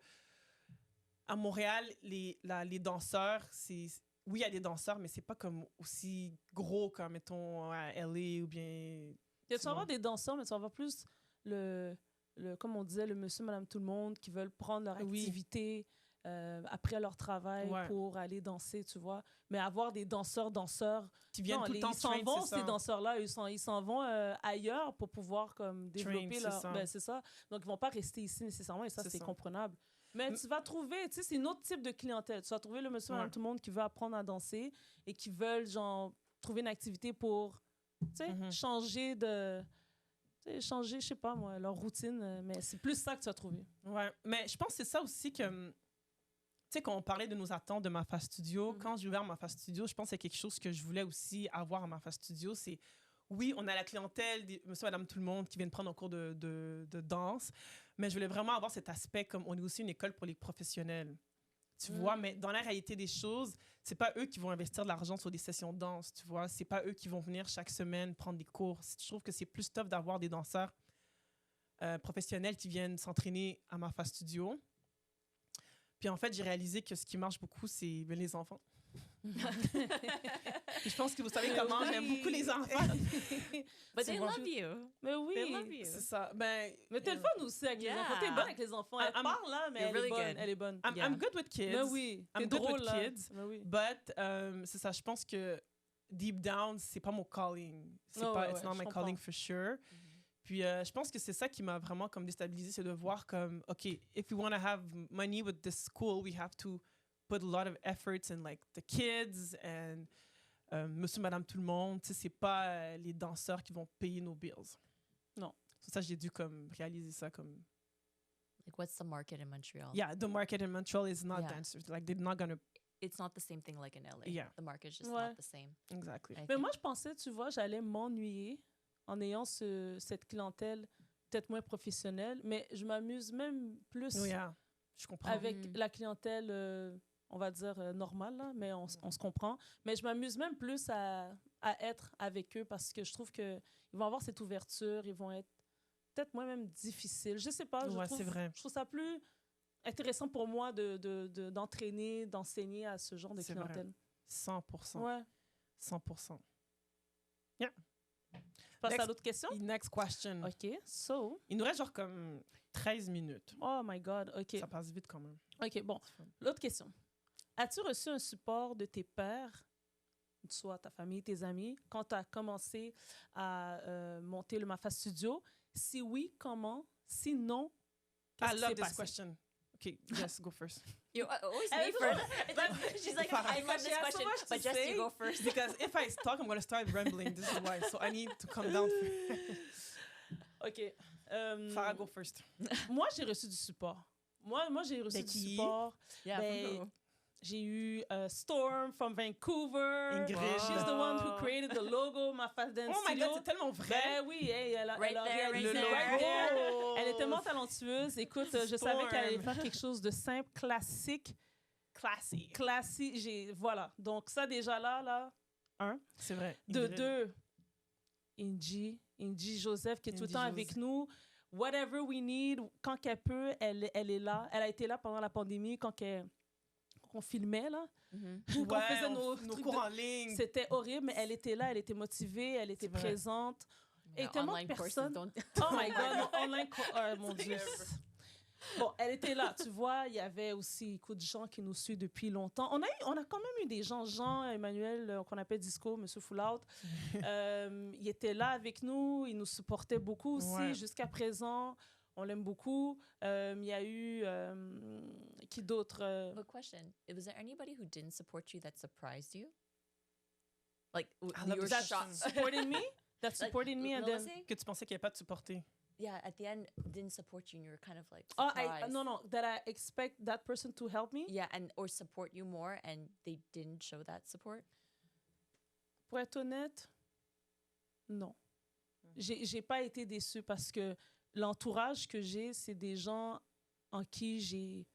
Speaker 1: à Montréal, les danseurs, c'est... Oui, il y a des danseurs, mais c'est pas comme aussi gros comme, mettons, à LA ou bien...
Speaker 2: Tu
Speaker 1: Tu
Speaker 2: vas avoir
Speaker 1: vois.
Speaker 2: des danseurs, mais tu vas avoir plus comme on disait, le monsieur, madame, tout le monde qui veulent prendre leur
Speaker 1: Oui.
Speaker 2: activité après leur travail
Speaker 1: Ouais.
Speaker 2: pour aller danser, tu vois. Mais avoir des danseurs,
Speaker 1: Qui viennent
Speaker 2: non,
Speaker 1: tout le temps
Speaker 2: ils s'en
Speaker 1: train,
Speaker 2: vont,
Speaker 1: c'est
Speaker 2: ces
Speaker 1: ça.
Speaker 2: danseurs-là, ils s'en vont ailleurs pour pouvoir comme développer
Speaker 1: c'est
Speaker 2: leur...
Speaker 1: ça.
Speaker 2: Ben, c'est ça. Donc, ils vont pas rester ici nécessairement, et ça,
Speaker 1: C'est
Speaker 2: c'est
Speaker 1: ça.
Speaker 2: comprenable. Mais
Speaker 1: Mm.
Speaker 2: tu vas trouver, tu sais, c'est un autre type de clientèle. Tu vas trouver le monsieur,
Speaker 1: Ouais.
Speaker 2: madame, tout le monde qui veut apprendre à danser et qui veulent, genre, trouver une activité pour, tu sais,
Speaker 1: Mhm.
Speaker 2: changer de... tu sais, changer, je sais pas moi, leur routine, mais c'est plus ça que tu vas trouver.
Speaker 1: Ouais, mais je pense que c'est ça aussi que, tu sais, quand on parlait de nos attentes de Mafa Studio,
Speaker 2: Mhm.
Speaker 1: quand j'ai ouvert Mafa Studio, je pense que c'est quelque chose que je voulais aussi avoir à Mafa Studio. C'est, oui, on a la clientèle, monsieur, madame, tout le monde qui viennent prendre un cours de danse, mais je voulais vraiment avoir cet aspect comme on est aussi une école pour les professionnels. Tu vois, mais dans la réalité des choses, c'est pas eux qui vont investir de l'argent sur des sessions de danse, tu vois. C'est pas eux qui vont venir chaque semaine prendre des cours. Je trouve que c'est plus tough d'avoir des danseurs professionnels qui viennent s'entraîner à Mafa Studio. Puis en fait, j'ai réalisé que ce qui marche beaucoup, c'est les enfants. Puis je pense que vous savez comment j'aime beaucoup les enfants.
Speaker 3: But
Speaker 1: Tu
Speaker 3: they
Speaker 1: vois.
Speaker 3: love you.
Speaker 2: Mais oui.
Speaker 3: They love you.
Speaker 1: C'est ça. Ben,
Speaker 2: Mais t'es le fun aussi avec les
Speaker 3: Yeah.
Speaker 2: enfants. T'es bonne avec les enfants. Elle
Speaker 1: I'm-
Speaker 2: parle là, mais
Speaker 3: You're
Speaker 2: elle est
Speaker 3: really
Speaker 2: bonne.
Speaker 3: good.
Speaker 2: Elle est bonne.
Speaker 3: Yeah.
Speaker 1: I'm good with kids.
Speaker 2: Mais oui. T'es
Speaker 1: I'm good
Speaker 2: drôle
Speaker 1: with
Speaker 2: là.
Speaker 1: kids.
Speaker 2: Mais oui.
Speaker 1: But c'est ça, je pense que deep down, c'est pas mon calling. C'est
Speaker 2: Oh,
Speaker 1: pas,
Speaker 2: ouais,
Speaker 1: it's not
Speaker 2: je
Speaker 1: my
Speaker 2: comprends.
Speaker 1: calling for sure. Puis je pense que c'est ça qui m'a vraiment comme déstabilisé, c'est de voir comme, OK, if we want to have money with this school, we have to put a lot of efforts in like the kids and monsieur, madame, tout le monde. Tu sais, c'est pas les danseurs qui vont payer nos bills.
Speaker 2: Non.
Speaker 1: C'est ça, j'ai dû comme réaliser ça comme...
Speaker 3: Like, what's the market in Montreal?
Speaker 1: Yeah, the market in Montreal is not
Speaker 3: Yeah.
Speaker 1: dancers. Like, they're not gonna...
Speaker 3: It's not the same thing like in LA.
Speaker 1: Yeah.
Speaker 3: The market's just
Speaker 2: Ouais.
Speaker 3: not the same.
Speaker 1: Exactly.
Speaker 3: I
Speaker 2: Mais
Speaker 3: think.
Speaker 2: moi, je pensais, tu vois, j'allais m'ennuyer en ayant cette clientèle peut-être moins professionnelle, mais je m'amuse même plus
Speaker 1: Oh, yeah, je comprends.
Speaker 2: avec
Speaker 3: Mm.
Speaker 2: la clientèle, on va dire, normale, là, mais on se comprend. Mais je m'amuse même plus à être avec eux parce que je trouve qu'ils vont avoir cette ouverture, ils vont être peut-être moins même difficiles. Je sais pas,
Speaker 1: Ouais, c'est vrai.
Speaker 2: je trouve ça plus intéressant pour moi d'entraîner, d'enseigner à ce genre de
Speaker 1: C'est vrai.
Speaker 2: clientèle.
Speaker 1: 100%.
Speaker 2: Ouais.
Speaker 1: 100%.
Speaker 2: Passe à
Speaker 1: Next-
Speaker 2: l'autre question?
Speaker 1: Next question.
Speaker 2: OK, so...
Speaker 1: Il nous reste genre comme 13 minutes.
Speaker 2: Oh my God, OK.
Speaker 1: Ça passe vite quand même.
Speaker 2: OK, bon.
Speaker 1: C'est fun.
Speaker 2: L'autre question. As-tu reçu un support de tes pairs, soit ta famille, tes amis, quand tu as commencé à monter le Mafa Studio? Si oui, comment? Sinon,
Speaker 1: I
Speaker 2: qu'est-ce qui
Speaker 1: love
Speaker 2: s'est
Speaker 1: this
Speaker 2: passé?
Speaker 1: question. Okay, yes, go first.
Speaker 3: You always
Speaker 2: Elle
Speaker 3: me
Speaker 2: veut-
Speaker 3: first. She's like, I love
Speaker 2: She
Speaker 3: this
Speaker 2: has so
Speaker 3: question,
Speaker 2: much to
Speaker 3: but Jess,
Speaker 2: say.
Speaker 3: you go first.
Speaker 1: Because if I talk, I'm going to start rambling. This is why. So I need to calm down.
Speaker 2: OK.
Speaker 1: Farah, go first.
Speaker 2: Moi, j'ai reçu du support. Moi j'ai reçu
Speaker 1: De
Speaker 2: du
Speaker 1: qui?
Speaker 2: support.
Speaker 3: Yeah,
Speaker 2: Ben,
Speaker 3: from who?
Speaker 2: J'ai eu Storm from Vancouver.
Speaker 1: Ingrid.
Speaker 2: She's the one who
Speaker 1: Wow.
Speaker 2: created the logo, Mafa Dance
Speaker 1: Oh my
Speaker 2: Studio.
Speaker 1: God, c'est tellement vrai.
Speaker 2: Ben oui, hey, elle a
Speaker 3: Right there,
Speaker 2: réalisé
Speaker 3: right
Speaker 2: le
Speaker 3: there.
Speaker 2: right there.
Speaker 1: Oh.
Speaker 2: Elle est tellement talentueuse. Écoute, je savais qu'elle allait
Speaker 1: Storm.
Speaker 2: faire quelque chose de simple, classique.
Speaker 1: Classy.
Speaker 2: Classique. Voilà. Donc ça, déjà là, un.
Speaker 1: C'est vrai.
Speaker 2: De
Speaker 1: Ingrid.
Speaker 2: deux, Indy Joseph, qui est tout le
Speaker 1: Indy
Speaker 2: temps
Speaker 1: Joseph.
Speaker 2: avec nous. Whatever we need, quand qu'elle peut, elle est là. Elle a été là pendant la pandémie, quand qu'on filmait, là.
Speaker 3: Mhm.
Speaker 2: Qu'on faisait nos
Speaker 1: nos
Speaker 2: trucs
Speaker 1: cours
Speaker 2: de-
Speaker 1: en ligne.
Speaker 2: C'était horrible, mais elle était là, elle était motivée, elle était
Speaker 1: C'est vrai.
Speaker 2: présente. Et
Speaker 3: Yeah,
Speaker 2: tellement de
Speaker 3: online courses
Speaker 2: personnes...
Speaker 3: don't.
Speaker 2: Oh my God, non, online... Oh mon Dieu. Bon, elle était là, tu vois. Il y avait aussi écoute, des gens qui nous suivent depuis longtemps. On a quand même eu des gens, Jean, Emmanuel, qu'on appelle Disco, Monsieur Fullout. Il était là avec nous, il nous supportait beaucoup aussi
Speaker 1: Ouais.
Speaker 2: jusqu'à présent. On l'aime beaucoup. Il y a eu... qui d'autre?
Speaker 3: But question: was there anybody who didn't support you that surprised you? Like
Speaker 1: I love
Speaker 3: you were
Speaker 1: this
Speaker 3: shocked.
Speaker 1: question.
Speaker 2: Supported me? That
Speaker 3: Like,
Speaker 2: supported me and
Speaker 3: no,
Speaker 2: then...
Speaker 3: let's say,
Speaker 1: Que tu pensais qu'il n'y avait pas de supporter.
Speaker 3: yeah, at the end didn't support you, and you were kind of like
Speaker 2: Oh,
Speaker 3: surprised.
Speaker 2: no, that I expect that person to help me.
Speaker 3: Yeah, and or support you more, and they didn't show that support.
Speaker 2: Pour être honnête, non. J'ai pas été déçue parce que l'entourage que j'ai, c'est des gens en qui j'ai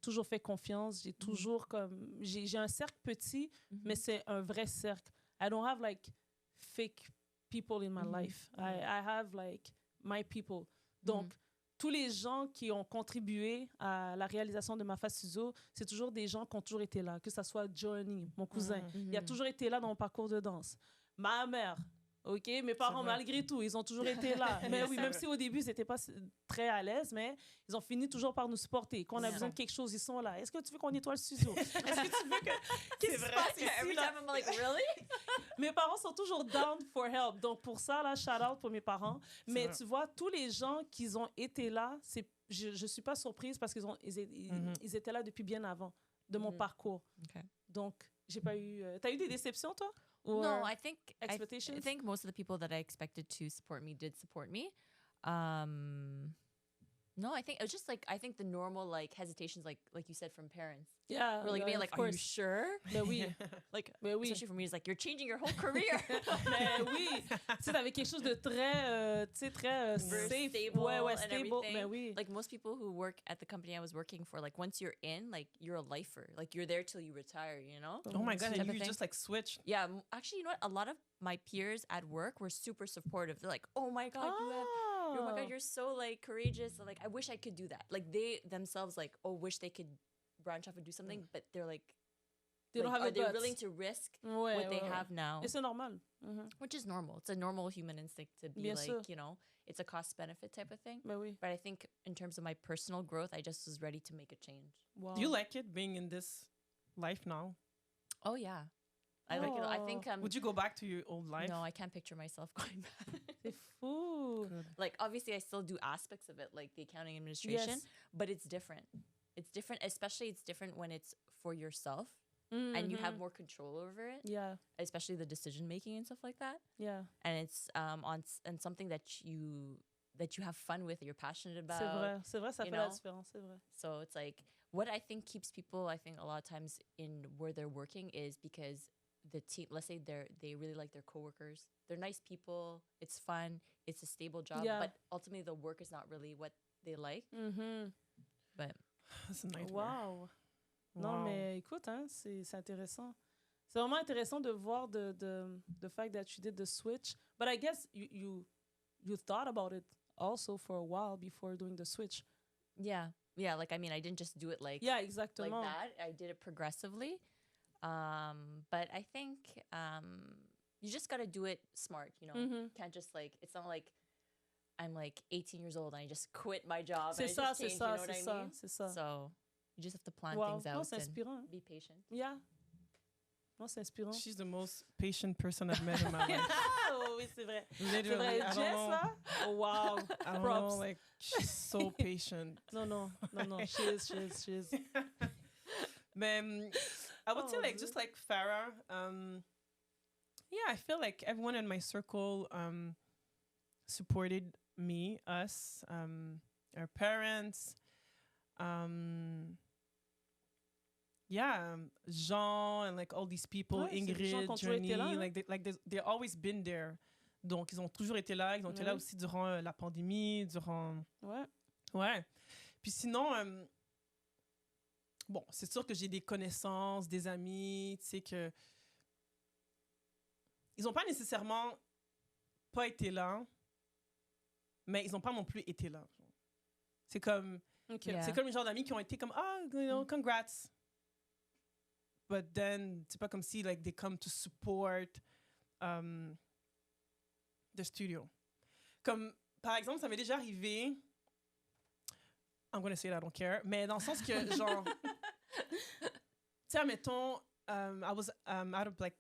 Speaker 2: toujours fait confiance. J'ai toujours comme... J'ai un cercle petit, mais c'est un vrai cercle. I don't have like fake people in my life. I have like my people. Donc, tous les gens qui ont contribué à la réalisation de Ma Face Ciseaux, c'est toujours des gens qui ont toujours été là. Que ce soit Johnny, mon cousin. Il a toujours été là dans mon parcours de danse. Ma mère, OK? Mes parents,
Speaker 1: vrai.
Speaker 2: malgré tout, ils ont toujours été là. Mais oui,
Speaker 1: C'est
Speaker 2: même
Speaker 1: vrai.
Speaker 2: si au début, ils n'étaient pas très à l'aise, mais ils ont fini toujours par nous supporter. Quand on a
Speaker 3: Yeah.
Speaker 2: besoin de quelque chose, ils sont là. Est-ce que tu veux qu'on nettoie le studio? Est-ce que tu veux que... Qu'est-ce qui se passe ici,
Speaker 3: Every
Speaker 2: là?
Speaker 3: time I'm like, really?
Speaker 2: Mes parents sont toujours down for help. Donc, pour ça, là, shout out pour mes parents. Mais
Speaker 1: vrai.
Speaker 2: tu vois, tous les gens qui ont été là, je ne suis pas surprise parce ils étaient là depuis bien avant de mon parcours.
Speaker 3: Okay.
Speaker 2: Donc, j'ai pas eu... T'as eu des déceptions, toi? Or
Speaker 3: No, I think
Speaker 2: expectations?
Speaker 3: I think most of the people that I expected to support me did support me. No, I think it was just like I think the normal like hesitations, like you said, from parents.
Speaker 2: Yeah,
Speaker 3: We're like being
Speaker 2: of
Speaker 3: like, are you
Speaker 2: course.
Speaker 3: sure?
Speaker 2: Ben oui.
Speaker 3: Like,
Speaker 2: Ben oui.
Speaker 3: especially for me, it's like you're changing your whole career.
Speaker 2: Mais oui. Tu sais, t'avais quelque chose de très, tu sais, très
Speaker 3: Very
Speaker 2: safe.
Speaker 3: stable
Speaker 2: Ouais,
Speaker 3: and
Speaker 2: stable.
Speaker 3: everything.
Speaker 2: Mais oui.
Speaker 3: Like most people who work at the company I was working for, like once you're in, like you're a lifer. Like you're there till you retire, you know?
Speaker 1: Oh my God,
Speaker 3: Type
Speaker 1: and
Speaker 3: of
Speaker 1: you
Speaker 3: thing.
Speaker 1: just like switched.
Speaker 3: Yeah, actually, you know what? A lot of my peers at work were super supportive. They're like, "Oh my God, you have, oh my God, you're so like courageous. Like, I wish I could do that." Like they themselves, like, oh, wish they could branch off and do something, but they're like,
Speaker 2: They don't have
Speaker 3: are
Speaker 2: the
Speaker 3: they
Speaker 2: guts.
Speaker 3: willing to risk
Speaker 2: Ouais,
Speaker 3: what they
Speaker 2: ouais,
Speaker 3: have now?
Speaker 2: Et c'est normal. Mhm.
Speaker 3: Which is normal. It's a normal human instinct to be
Speaker 2: Bien
Speaker 3: like,
Speaker 2: sûr.
Speaker 3: you know, it's a cost benefit type of thing.
Speaker 2: Mais oui.
Speaker 3: But I think in terms of my personal growth, I just was ready to make a change.
Speaker 2: Wow.
Speaker 1: Do you like it being in this life now?
Speaker 3: Oh yeah, I like it. I think
Speaker 1: Would you go back to your old life?
Speaker 3: no, I can't picture myself going back.
Speaker 2: C'est fou.
Speaker 1: Good.
Speaker 3: Like obviously I still do aspects of it, like the accounting administration,
Speaker 2: Yes.
Speaker 3: but it's different. It's different, especially it's different when it's for yourself and you have
Speaker 2: Mhm.
Speaker 3: more control over it,
Speaker 2: Yeah,
Speaker 3: especially the decision making and stuff like that.
Speaker 2: yeah.
Speaker 3: And it's and something that you have fun with, you're passionate about.
Speaker 2: C'est vrai, ça
Speaker 3: you
Speaker 2: fait la
Speaker 3: know?
Speaker 2: différence, c'est vrai.
Speaker 3: So it's like what I think keeps people, I think a lot of times in where they're working is because the team, let's say they really like their coworkers. They're nice people. It's fun. It's a stable job.
Speaker 2: Yeah.
Speaker 3: But ultimately the work is not really what they like.
Speaker 2: Mhm.
Speaker 3: But
Speaker 1: That's a nightmare.
Speaker 2: Wow. Non,
Speaker 1: Wow.
Speaker 2: mais écoute, hein, c'est intéressant. C'est vraiment intéressant de voir the fact that you did the switch. But I guess you thought about it also for a while before doing the switch.
Speaker 3: yeah. Yeah. Like, I mean, I didn't just do it like
Speaker 2: Yeah, exactement.
Speaker 3: that. I did it progressively. But I think you just got to do it smart, you know?
Speaker 2: Mhm.
Speaker 3: Can't just like, it's not like I'm like 18 years old and I just quit my job.
Speaker 2: C'est
Speaker 3: and I
Speaker 2: ça,
Speaker 3: just
Speaker 2: c'est
Speaker 3: changed,
Speaker 2: ça,
Speaker 3: you know what
Speaker 2: c'est
Speaker 3: I
Speaker 2: ça,
Speaker 3: mean?
Speaker 2: c'est ça.
Speaker 3: So you just have to plan
Speaker 2: Wow.
Speaker 3: things
Speaker 2: Non,
Speaker 3: out
Speaker 2: c'est
Speaker 3: and
Speaker 2: inspirant.
Speaker 3: be patient.
Speaker 2: Yeah. Non, c'est inspirant.
Speaker 1: She's the most patient person I've met in my life.
Speaker 2: Oh, oui, c'est vrai. C'est
Speaker 1: Literally,
Speaker 2: vrai.
Speaker 1: I don't
Speaker 2: Jess,
Speaker 1: know.
Speaker 2: là? Oh, wow.
Speaker 1: I don't
Speaker 2: Props.
Speaker 1: know, like she's so patient.
Speaker 2: Non. She is.
Speaker 1: Mais I would say
Speaker 2: Oh,
Speaker 1: like just like Farah, yeah, I feel like everyone in my circle supported me, us, our parents. Yeah, Jean and like all these people,
Speaker 2: Ouais, c'est des gens qui
Speaker 1: Ingrid,
Speaker 2: ont toujours été
Speaker 1: Journey,
Speaker 2: là, hein?
Speaker 1: like they've always been there. Donc ils ont toujours été là, ils ont été
Speaker 2: Ouais.
Speaker 1: là aussi durant la pandémie, durant
Speaker 2: Ouais.
Speaker 1: ouais. Puis sinon bon, c'est sûr que j'ai des connaissances, des amis, tu sais que ils ont pas nécessairement pas été là, mais ils ont pas non plus été là. C'est comme
Speaker 2: OK.
Speaker 3: Yeah.
Speaker 1: c'est comme les gens d'amis qui ont été comme ah, you know, congrats. but then c'est pas comme si like they come to support the studio. Comme par exemple, ça m'est déjà arrivé. I'm gonna say that I don't care, mais dans le sens que genre, tu sais, admettons, I was out of like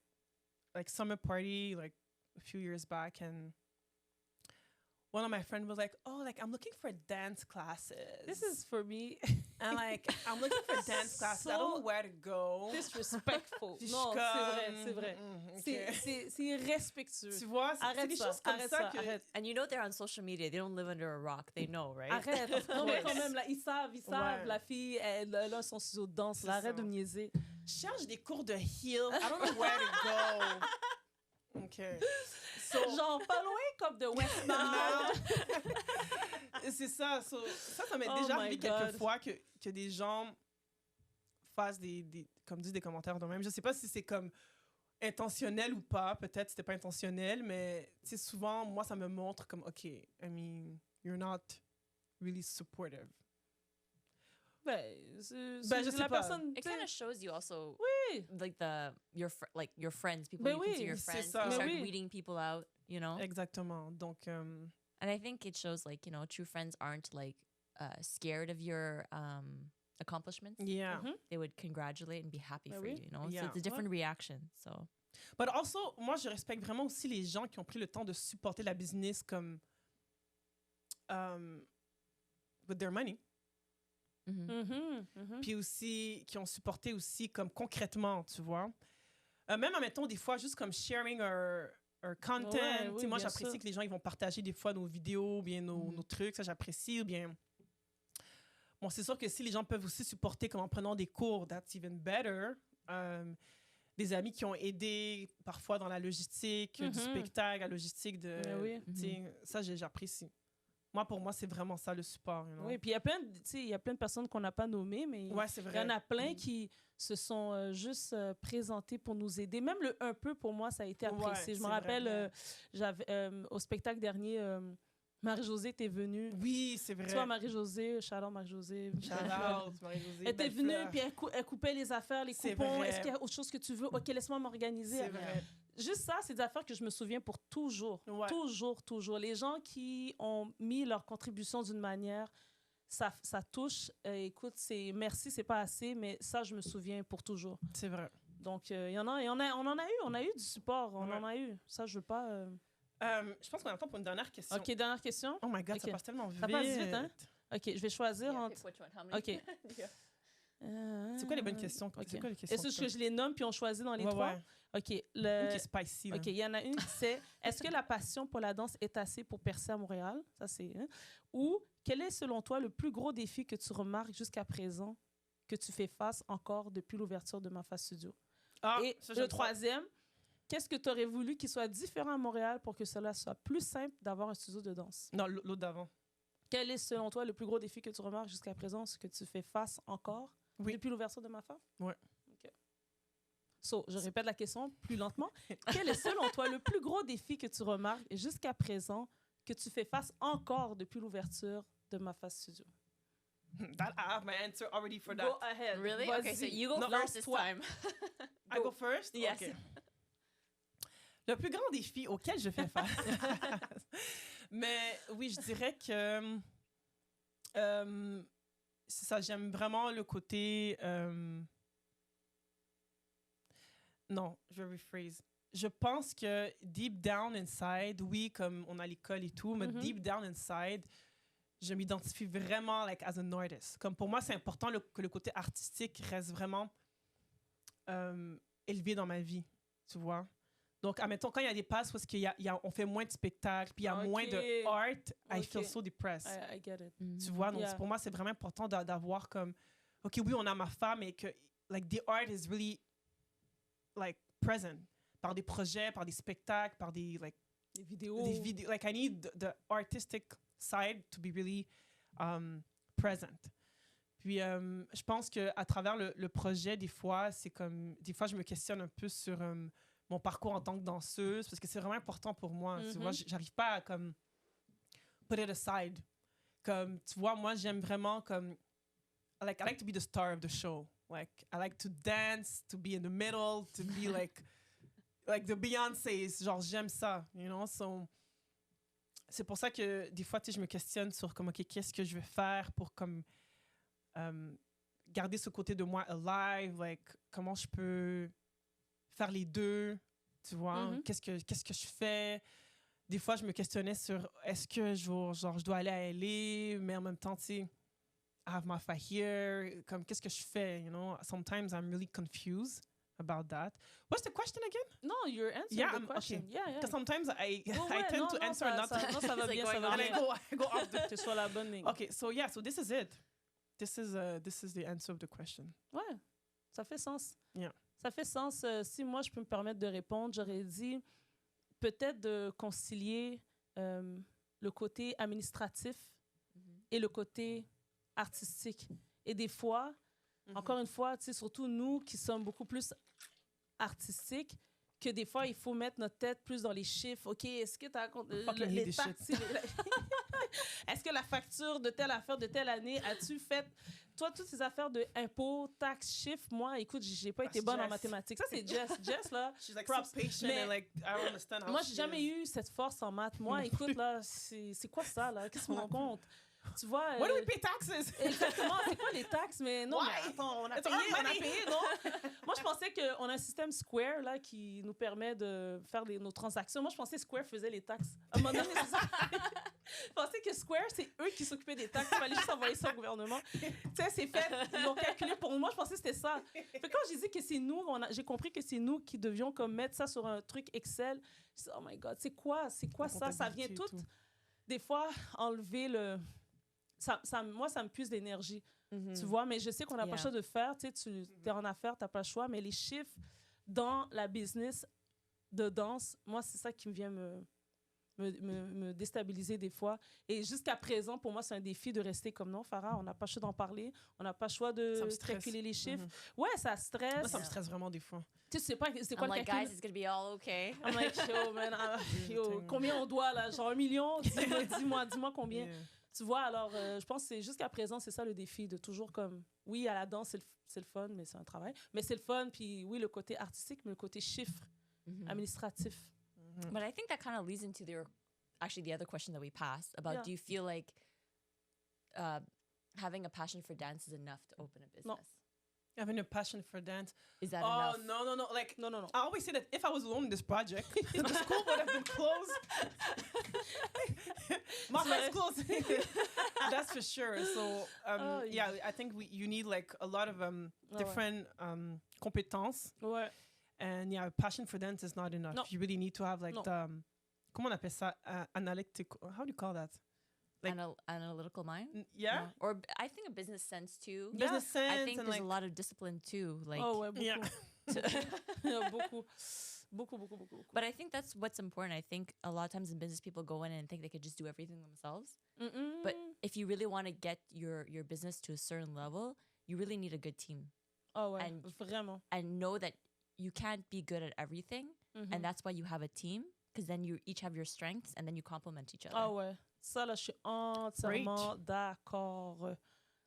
Speaker 1: summer party like a few years back, and one of my friends was like, "Oh, like I'm looking for dance classes."
Speaker 2: This is for me.
Speaker 1: And like I'm looking for dance classes. I don't know where to go.
Speaker 2: Disrespectful.
Speaker 1: Puis je
Speaker 2: Non,
Speaker 1: suis
Speaker 2: c'est vrai.
Speaker 1: okay.
Speaker 2: C'est irrespectueux.
Speaker 1: Tu vois, c'est des choses comme ça que...
Speaker 2: arrête.
Speaker 3: And you know they're on social media. They don't live under a rock. They know, right?
Speaker 2: Arrête. Non, mais quand même, là, ils savent.
Speaker 1: Ouais.
Speaker 2: La fille, elle a son ciseau de danse. Là, arrête
Speaker 1: ça.
Speaker 2: de me niaiser.
Speaker 1: Je cherche des cours de heel. I don't know where to go. OK. So,
Speaker 2: Genre, pas loin comme de Westmount.
Speaker 1: c'est ça. So, ça m'est
Speaker 2: Oh
Speaker 1: déjà
Speaker 2: my
Speaker 1: arrivé
Speaker 2: God.
Speaker 1: quelques fois que des gens fassent comme disent des commentaires de même. Je sais pas si c'est comme intentionnel ou pas. Peut-être c'était pas intentionnel, mais tu sais, souvent, moi, ça me montre comme, OK, I mean, you're not really supportive.
Speaker 2: Ben,
Speaker 1: je sais
Speaker 2: la
Speaker 1: pas.
Speaker 2: personne.
Speaker 3: It kind of shows you also,
Speaker 2: Oui.
Speaker 3: like your friends, people
Speaker 2: Ben
Speaker 3: you
Speaker 2: oui,
Speaker 3: consider your
Speaker 1: c'est
Speaker 3: friends.
Speaker 1: ça.
Speaker 3: You
Speaker 1: Mais
Speaker 3: start
Speaker 2: oui.
Speaker 3: weeding people out, you know.
Speaker 1: Exactement. Donc,
Speaker 3: And I think it shows like true friends aren't like scared of your accomplishments.
Speaker 1: yeah.
Speaker 2: Mhm.
Speaker 3: They would congratulate and be happy
Speaker 2: Ben
Speaker 3: for
Speaker 2: oui.
Speaker 3: you. You know, so
Speaker 1: Yeah.
Speaker 3: it's a different reaction. So
Speaker 1: But also, moi, je respecte vraiment aussi les gens qui ont pris le temps de supporter la business comme with their money.
Speaker 2: Mhm, mhm.
Speaker 1: Puis aussi, qui ont supporté aussi comme concrètement, tu vois. Même, admettons, des fois, juste comme sharing our content.
Speaker 2: Ouais,
Speaker 1: Tu
Speaker 2: oui,
Speaker 1: sais, moi,
Speaker 2: bien
Speaker 1: j'apprécie
Speaker 2: sûr.
Speaker 1: que les gens ils vont partager des fois nos vidéos, ou bien nos trucs, ça, j'apprécie. Ou bien... Bon, c'est sûr que si les gens peuvent aussi supporter comme en prenant des cours, that's even better. Des amis qui ont aidé parfois dans la logistique du
Speaker 2: Mhm.
Speaker 1: spectacle, la logistique de...
Speaker 2: Ben oui.
Speaker 1: tu sais, ça, j'apprécie. Moi, pour moi, c'est vraiment ça, le support. You know?
Speaker 2: Oui, puis il y a plein de personnes qu'on n'a pas nommées, mais
Speaker 1: Ouais, c'est
Speaker 2: il y
Speaker 1: vrai.
Speaker 2: en a plein qui se sont juste présentés pour nous aider. Même le un peu, pour moi, ça a été
Speaker 1: Ouais,
Speaker 2: apprécié. Je me
Speaker 1: c'est
Speaker 2: rappelle,
Speaker 1: vrai.
Speaker 2: j'avais au spectacle dernier, Marie-Josée était venue.
Speaker 1: Oui, c'est vrai.
Speaker 2: Tu vois, Marie-Josée, shout-out Marie-Josée.
Speaker 1: Shout-out, Marie-Josée,
Speaker 2: Elle était
Speaker 1: belle
Speaker 2: venue,
Speaker 1: fleur.
Speaker 2: puis elle coupait les affaires, les
Speaker 1: C'est
Speaker 2: coupons.
Speaker 1: vrai.
Speaker 2: Est-ce qu'il y a autre chose que tu veux? OK, laisse-moi m'organiser.
Speaker 1: C'est vrai.
Speaker 2: Juste ça, c'est des affaires que je me souviens pour toujours.
Speaker 1: Ouais.
Speaker 2: Toujours, toujours. Les gens qui ont mis leur contribution d'une manière, ça touche. Écoute, merci, c'est pas assez, mais ça, je me souviens pour toujours.
Speaker 1: C'est vrai.
Speaker 2: Donc, on en a eu du support. On
Speaker 1: Ouais.
Speaker 2: en a eu. Ça, je veux pas...
Speaker 1: Je pense qu'on a le temps pour une dernière question.
Speaker 2: OK, dernière question.
Speaker 1: Oh my God, ça
Speaker 2: Ok.
Speaker 1: passe tellement vite.
Speaker 2: Ça passe vite, hein? OK, je vais choisir entre...
Speaker 3: which one? How many?
Speaker 2: OK.
Speaker 1: C'est quoi les bonnes questions?
Speaker 2: OK.
Speaker 1: C'est quoi les questions?
Speaker 2: Est-ce que je les nomme puis on choisit dans les
Speaker 1: Ouais,
Speaker 2: trois?
Speaker 1: ouais.
Speaker 2: OK.
Speaker 1: Une qui est spicy. là.
Speaker 2: OK, il y en a une qui c'est est-ce que la passion pour la danse est assez pour percer à Montréal? Ça, c'est. Hein? Ou quel est, selon toi, le plus gros défi que tu remarques jusqu'à présent que tu fais face encore depuis l'ouverture de Mafa Studio?
Speaker 1: Ah,
Speaker 2: Et
Speaker 1: ça,
Speaker 2: le
Speaker 1: j'aime ça.
Speaker 2: troisième, qu'est-ce que tu aurais voulu qu'il soit différent à Montréal pour que cela soit plus simple d'avoir un studio de danse?
Speaker 1: Non, l'autre d'avant.
Speaker 2: Quel est, selon toi, le plus gros défi que tu remarques jusqu'à présent, ce que tu fais face encore
Speaker 1: Oui.
Speaker 2: depuis l'ouverture de Mafa?
Speaker 1: Ouais.
Speaker 2: OK. So, je répète la question plus lentement. Quel est, selon toi, le plus gros défi que tu remarques jusqu'à présent que tu fais face encore depuis l'ouverture de Mafa Studio?
Speaker 1: That, I have my answer already for that.
Speaker 2: Go ahead.
Speaker 3: Really?
Speaker 2: Vas-y.
Speaker 3: Okay, so you go
Speaker 1: No,
Speaker 3: first this
Speaker 2: lance-toi.
Speaker 3: time.
Speaker 1: I go first?
Speaker 3: Yes.
Speaker 1: OK. Le plus grand défi auquel je fais face. Mais oui, je dirais que c'est ça, j'aime vraiment le côté... non, je vais rephrase. Je pense que deep down inside, oui, comme on a l'école et tout, mais
Speaker 2: Mhm.
Speaker 1: deep down inside, je m'identifie vraiment like, as an artist. Comme pour moi, c'est important que le côté artistique reste vraiment élevé dans ma vie, tu vois. Donc, admettons, quand il y a des passes où on fait moins de spectacles, puis il y a moins
Speaker 2: Ok.
Speaker 1: de art, I
Speaker 2: Ok.
Speaker 1: feel so depressed.
Speaker 2: I get it.
Speaker 1: Tu vois, donc
Speaker 2: Yeah.
Speaker 1: pour moi, c'est vraiment important d'avoir comme... OK, oui, on a ma femme, mais que like, the art is really like, present. Par des projets, par des spectacles, par des... Like,
Speaker 2: Les vidéos.
Speaker 1: des vidéos. Like, I need the artistic side to be really present. Puis, je pense qu'à travers le projet, des fois, c'est comme... Des fois, je me questionne un peu sur mon parcours en tant que danseuse, parce que c'est vraiment important pour moi. Tu vois, j'arrive pas à, comme, put it aside. Comme, tu vois, moi, j'aime vraiment, comme... I like to be the star of the show. Like, I like to dance, to be in the middle, to be like the Beyoncés. Genre, j'aime ça, you know? So, c'est pour ça que des fois, tu sais, je me questionne sur comme, OK, qu'est-ce que je vais faire pour comme garder ce côté de moi alive? Like, comment je peux faire les deux? Tu vois? Qu'est-ce que je fais? Des fois, je me questionnais sur est-ce que je dois aller à LA, mais en même temps, tu sais, I have my fight here. Comme, qu'est-ce que je fais? You know, sometimes I'm really confused about that. What's the question again?
Speaker 2: No, you're answering
Speaker 1: Yeah,
Speaker 2: the question.
Speaker 1: okay.
Speaker 2: Yeah, yeah.
Speaker 1: Because sometimes I
Speaker 2: Ouais,
Speaker 1: tend
Speaker 2: non,
Speaker 1: to
Speaker 2: non,
Speaker 1: answer
Speaker 2: ça,
Speaker 1: not.
Speaker 2: ça, non, ça va
Speaker 3: It's
Speaker 2: bien,
Speaker 3: like
Speaker 2: ça va
Speaker 1: And
Speaker 2: bien.
Speaker 1: I go off the.
Speaker 2: Tu sois la bonne ligne.
Speaker 1: Okay, so yeah, so this is it. This is the answer of the question.
Speaker 2: Ouais, ça fait sens.
Speaker 1: Yeah.
Speaker 2: Ça fait sens. Si moi, je peux me permettre de répondre, j'aurais dit peut-être de concilier le côté administratif et le côté artistique. Et des fois, encore une fois, tu sais, surtout nous qui sommes beaucoup plus artistiques, que des fois, il faut mettre notre tête plus dans les chiffres. OK, est-ce que tu as
Speaker 1: Fucking
Speaker 2: les
Speaker 1: hate this
Speaker 2: taxes? Est-ce que la facture de telle affaire de telle année, as-tu fait... Toi, toutes ces affaires de impôts, taxes, chiffres, moi, écoute, j'ai pas été
Speaker 1: That's
Speaker 2: bonne en
Speaker 1: Jess.
Speaker 2: mathématiques. Ça, c'est Jess. Jess, là,
Speaker 1: She's like
Speaker 2: props.
Speaker 1: so patient
Speaker 2: Mais
Speaker 1: and like I don't understand how
Speaker 2: moi,
Speaker 1: she
Speaker 2: j'ai jamais
Speaker 1: is.
Speaker 2: eu cette force en maths. Moi, écoute, là, c'est quoi ça, là? Qu'est-ce qu'on rencontre? Tu vois...
Speaker 1: When do we pay taxes?
Speaker 2: Exactement, c'est quoi les taxes? Mais non,
Speaker 1: Why?
Speaker 2: mais attends, on a
Speaker 1: It's
Speaker 2: payé,
Speaker 1: our
Speaker 2: on a
Speaker 1: money.
Speaker 2: payé, non? Moi, je pensais qu'on a un système Square, là, qui nous permet de faire nos transactions. Moi, je pensais que Square faisait les taxes. À un moment donné, c'est ça. Je pensais que Square, c'est eux qui s'occupaient des taxes. Il fallait juste envoyer ça au gouvernement. Tu sais, c'est fait. Ils l'ont calculé pour moi. Je pensais que c'était ça. Fait que quand j'ai dit que c'est nous, j'ai compris que c'est nous qui devions comme mettre ça sur un truc Excel. Je dis, oh my God, c'est quoi ça? Ça vient
Speaker 1: comptabilité et
Speaker 2: tout,
Speaker 1: tout.
Speaker 2: des fois, enlever le... moi, ça me puise d'énergie.
Speaker 3: Mm-hmm.
Speaker 2: Tu vois, mais je sais qu'on n'a pas
Speaker 3: Yeah.
Speaker 2: le choix de faire. Tu sais, tu es en affaires, tu n'as pas le choix. Mais les chiffres dans la business de danse, moi, c'est ça qui me vient me déstabiliser des fois. Et jusqu'à présent, pour moi, c'est un défi de rester comme non, Farah, on n'a pas le choix d'en parler. On n'a pas le choix
Speaker 1: Ça
Speaker 2: de
Speaker 1: me stresse.
Speaker 2: calculer les chiffres.
Speaker 1: Mhm.
Speaker 2: Ouais, ça stresse.
Speaker 1: Moi, ça me stresse vraiment des fois.
Speaker 2: Tu sais pas c'est quoi
Speaker 3: I'm
Speaker 2: le
Speaker 3: like,
Speaker 2: calcul.
Speaker 3: guys, it's gonna be all okay.
Speaker 2: I'm like, yo, man, yo, combien on doit, là? Genre 1 million? Dis-moi combien.
Speaker 1: Yeah.
Speaker 2: Tu vois, alors, je pense que c'est jusqu'à présent, c'est ça le défi, de toujours comme, oui, à la danse, c'est le fun, mais c'est un travail. Mais c'est le fun, puis oui, le côté artistique, mais le côté chiffre, administratif.
Speaker 3: But I think that kind of leads into the other question that we passed about
Speaker 2: Yeah.
Speaker 3: do you feel like having a passion for dance is enough to open a business?
Speaker 1: Having a passion for dance.
Speaker 3: Is that
Speaker 1: Oh,
Speaker 3: enough?
Speaker 1: no. Like,
Speaker 2: Non.
Speaker 1: I always say that if I was alone in this project, the school would have been closed. My friend's closed. That's for sure. So,
Speaker 2: Oh,
Speaker 1: yeah, I think you need like a lot of different compétences.
Speaker 2: Ouais.
Speaker 1: And yeah, passion for dance is not enough.
Speaker 2: No.
Speaker 1: You really need to have like
Speaker 2: No.
Speaker 1: the, comment on appelle ça? Analytical, how do you call that? Like-
Speaker 3: Analytical mind?
Speaker 1: Yeah?
Speaker 3: No. Or I think a business sense too.
Speaker 1: Business
Speaker 3: I
Speaker 1: sense
Speaker 3: think
Speaker 1: and
Speaker 3: there's
Speaker 1: like,
Speaker 3: a lot of discipline too. Like,
Speaker 2: Oh, ouais, beaucoup.
Speaker 1: yeah.
Speaker 2: Beaucoup.
Speaker 3: but I think that's what's important. I think a lot of times in business, people go in and think they could just do everything themselves.
Speaker 2: Mm-mm.
Speaker 3: But if you really want to get your business to a certain level, you really need a good team
Speaker 2: Oh, ouais,
Speaker 3: and-
Speaker 2: vraiment.
Speaker 3: and know that you can't be good at everything.
Speaker 2: Mhm.
Speaker 3: And that's why you have a team, because then you each have your strengths and then you complement each other.
Speaker 2: Ah ouais. Ça, là, je suis entièrement d'accord.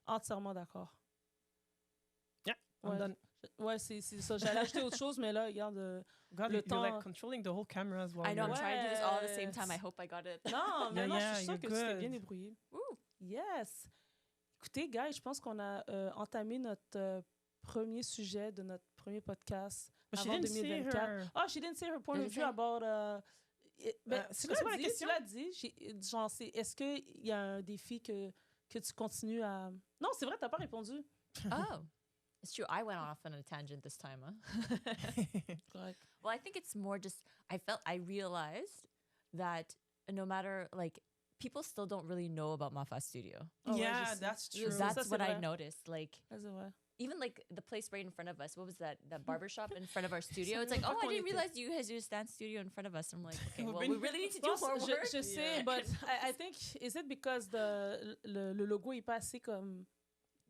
Speaker 2: Entièrement d'accord.
Speaker 1: Yeah, I'm
Speaker 2: Ouais.
Speaker 1: done.
Speaker 2: Ouais, c'est ça. J'allais ajouter autre chose, mais là, regarde...
Speaker 1: God,
Speaker 2: Le
Speaker 1: you're like
Speaker 2: temps-
Speaker 1: controlling the whole camera as well.
Speaker 3: I know, I'm
Speaker 1: you're-
Speaker 3: trying to do this all at the same
Speaker 2: Ouais.
Speaker 3: time. I hope I got it.
Speaker 2: Non, mais
Speaker 1: Yeah,
Speaker 2: non, je
Speaker 1: yeah,
Speaker 2: suis sûre
Speaker 1: you're
Speaker 2: que tu t'es
Speaker 1: good.
Speaker 2: bien débrouillé.
Speaker 3: Ooh.
Speaker 2: Yes! Écoutez, guys, je pense qu'on a entamé notre premier sujet de notre premier podcast
Speaker 1: But she
Speaker 2: avant
Speaker 1: didn't say
Speaker 2: 2024.
Speaker 1: her.
Speaker 2: Oh, she didn't say her point
Speaker 3: Did
Speaker 2: of
Speaker 3: she
Speaker 2: view
Speaker 3: say?
Speaker 2: about...
Speaker 1: c'est
Speaker 2: tu
Speaker 1: quoi la
Speaker 2: l'as dit,
Speaker 1: question?
Speaker 2: tu l'as dit. Genre, est-ce qu'il y a un défi que tu continues à... Non, c'est vrai, t'as pas répondu.
Speaker 3: Oh, it's true. I went off on a tangent this time, huh?
Speaker 2: Correct.
Speaker 3: Well, I think it's more just I realized that no matter like people still don't really know about Mafa Studio.
Speaker 2: Oh, ouais,
Speaker 1: Yeah,
Speaker 2: je sais.
Speaker 1: that's
Speaker 2: Je
Speaker 1: true.
Speaker 2: sais,
Speaker 3: That's
Speaker 2: ça, c'est
Speaker 3: what I
Speaker 2: vrai.
Speaker 3: noticed. Like
Speaker 2: Ça, c'est vrai.
Speaker 3: even like the place right in front of us. What was that? That barber shop in front of our studio. It's like,
Speaker 2: Pas
Speaker 3: oh, I
Speaker 2: qu'on
Speaker 3: didn't
Speaker 2: était-
Speaker 3: realize you guys do a dance studio in front of us. I'm like, okay,
Speaker 1: We've
Speaker 3: well,
Speaker 1: been-
Speaker 3: we really need to
Speaker 2: Je
Speaker 3: do
Speaker 2: pense-
Speaker 3: more work.
Speaker 2: je sais,
Speaker 1: Yeah.
Speaker 2: but I think, is it because le logo est pas assez comme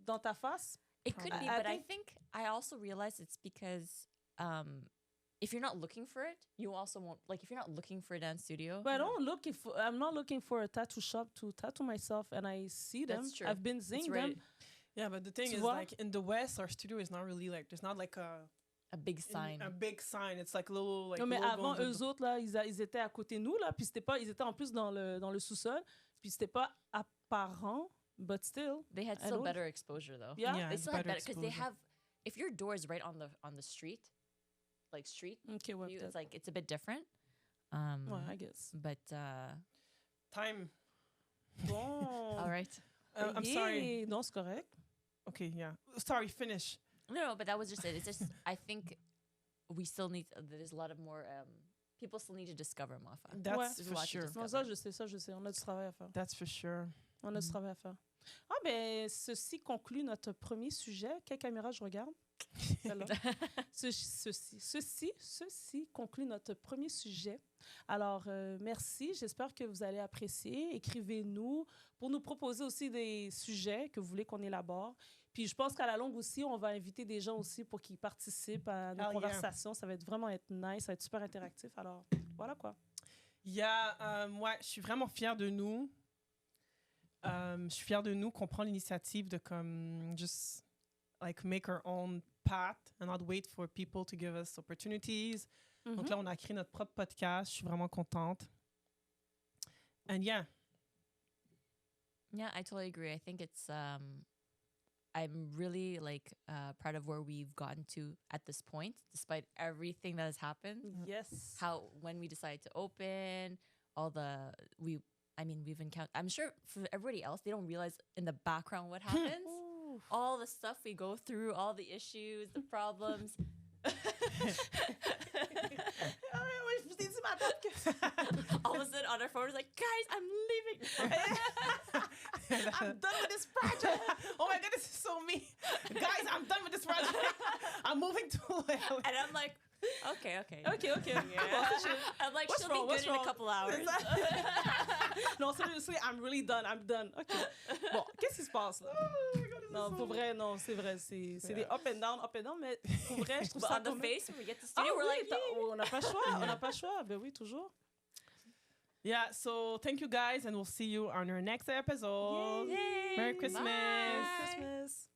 Speaker 2: dans ta face?
Speaker 3: It could be,
Speaker 2: I
Speaker 3: but I
Speaker 2: think-
Speaker 3: think I also realize it's because if you're not looking for it, you also won't like if you're not looking for a dance studio.
Speaker 2: But I'm not looking for a tattoo shop to tattoo myself, and I see them.
Speaker 3: That's true.
Speaker 2: I've been
Speaker 3: it's
Speaker 2: seeing
Speaker 3: right.
Speaker 2: them.
Speaker 1: Yeah, but the thing
Speaker 2: Tu
Speaker 1: is,
Speaker 2: vois?
Speaker 1: like, in the West, our studio is not really, like, there's not, like,
Speaker 3: A big sign.
Speaker 1: a big sign. It's, like, little, like,
Speaker 2: Non, mais
Speaker 1: logo
Speaker 2: avant,
Speaker 1: on the
Speaker 2: eux autres, là, ils étaient à côté de nous, là, puis c'était pas, ils étaient en plus dans le sous-sol, puis c'était pas apparent, but still.
Speaker 3: They had
Speaker 2: I
Speaker 3: still
Speaker 2: don't-
Speaker 3: better exposure though.
Speaker 2: Yeah?
Speaker 1: Yeah,
Speaker 3: They
Speaker 1: it's
Speaker 3: still had
Speaker 1: better
Speaker 3: better because they
Speaker 1: exposure.
Speaker 3: have. If your door is right on the street, like street
Speaker 2: OK, ouais,
Speaker 3: view,
Speaker 2: peut-être.
Speaker 3: it's like it's a bit different.
Speaker 2: Ouais, I guess.
Speaker 3: But
Speaker 1: Time.
Speaker 2: Bon.
Speaker 3: all right.
Speaker 1: I'm sorry.
Speaker 2: Yeah. Non, c'est correct.
Speaker 1: Okay, yeah. Sorry, finish.
Speaker 3: No, but that was just it. It's just I think we still need. There's a lot of more. People still need to discover Mafa.
Speaker 1: That's
Speaker 2: Ouais.
Speaker 3: There's a
Speaker 1: for
Speaker 3: lot to
Speaker 1: sure.
Speaker 3: discover.
Speaker 2: Non, ça, je sais. On a du travail à faire.
Speaker 1: That's for sure.
Speaker 2: On a du travail à faire. Ah, ben, ceci conclut notre premier sujet. Quelle caméra je regarde? Celle-là. Ceci conclut notre premier sujet. Alors, merci. J'espère que vous allez apprécier. Écrivez-nous pour nous proposer aussi des sujets que vous voulez qu'on élabore. Puis, je pense qu'à la longue aussi, on va inviter des gens aussi pour qu'ils participent à nos
Speaker 1: Hell yeah.
Speaker 2: conversations. Ça va vraiment être nice, ça va être super interactif. Alors, voilà quoi.
Speaker 1: Yeah, ouais, je suis vraiment fière de nous. Je suis fière de nous qu'on prend l'initiative de comme just like make our own path and not wait for people to give us opportunities. Donc là, on a créé notre propre podcast. Je suis vraiment contente. And yeah.
Speaker 3: Yeah, I totally agree. I think it's I'm really like proud of where we've gotten to at this point, despite everything that has happened.
Speaker 2: Yes.
Speaker 3: How when we decided to open, we've encountered. I'm sure for everybody else, they don't realize in the background what happens.
Speaker 2: Ouh.
Speaker 3: All the stuff we go through, all the issues, the problems.
Speaker 2: Ah oui, je vous ai dit ma tante que...
Speaker 3: All of a sudden, on our phone, it's like, guys, I'm leaving.
Speaker 2: I'm done with this project.
Speaker 1: Oh my God, this is so me. Guys, I'm done with this project. I'm moving to LA.
Speaker 3: And I'm like, okay.
Speaker 2: OK. Bon, ça,
Speaker 3: I'm like,
Speaker 2: What's
Speaker 3: she'll
Speaker 2: wrong?
Speaker 3: be
Speaker 2: What's
Speaker 3: good in
Speaker 2: wrong?
Speaker 3: a couple hours.
Speaker 2: Non, seriously, I'm really done. I'm done. OK. Bon, qu'est-ce qui se passe, là? Non, pour vrai, non, c'est vrai. C'est des up and down, mais pour vrai, je trouve
Speaker 3: But
Speaker 2: ça
Speaker 3: on the
Speaker 2: comme...
Speaker 3: face, when we get to
Speaker 2: Ah
Speaker 3: studio, we're
Speaker 2: oui,
Speaker 3: like,
Speaker 2: on n'a pas le choix. On n'a pas le choix. Ben oui, toujours.
Speaker 1: Yeah, so thank you guys, and we'll see you on our next episode.
Speaker 2: Yay!
Speaker 1: Merry Christmas.
Speaker 3: Bye.
Speaker 2: Christmas.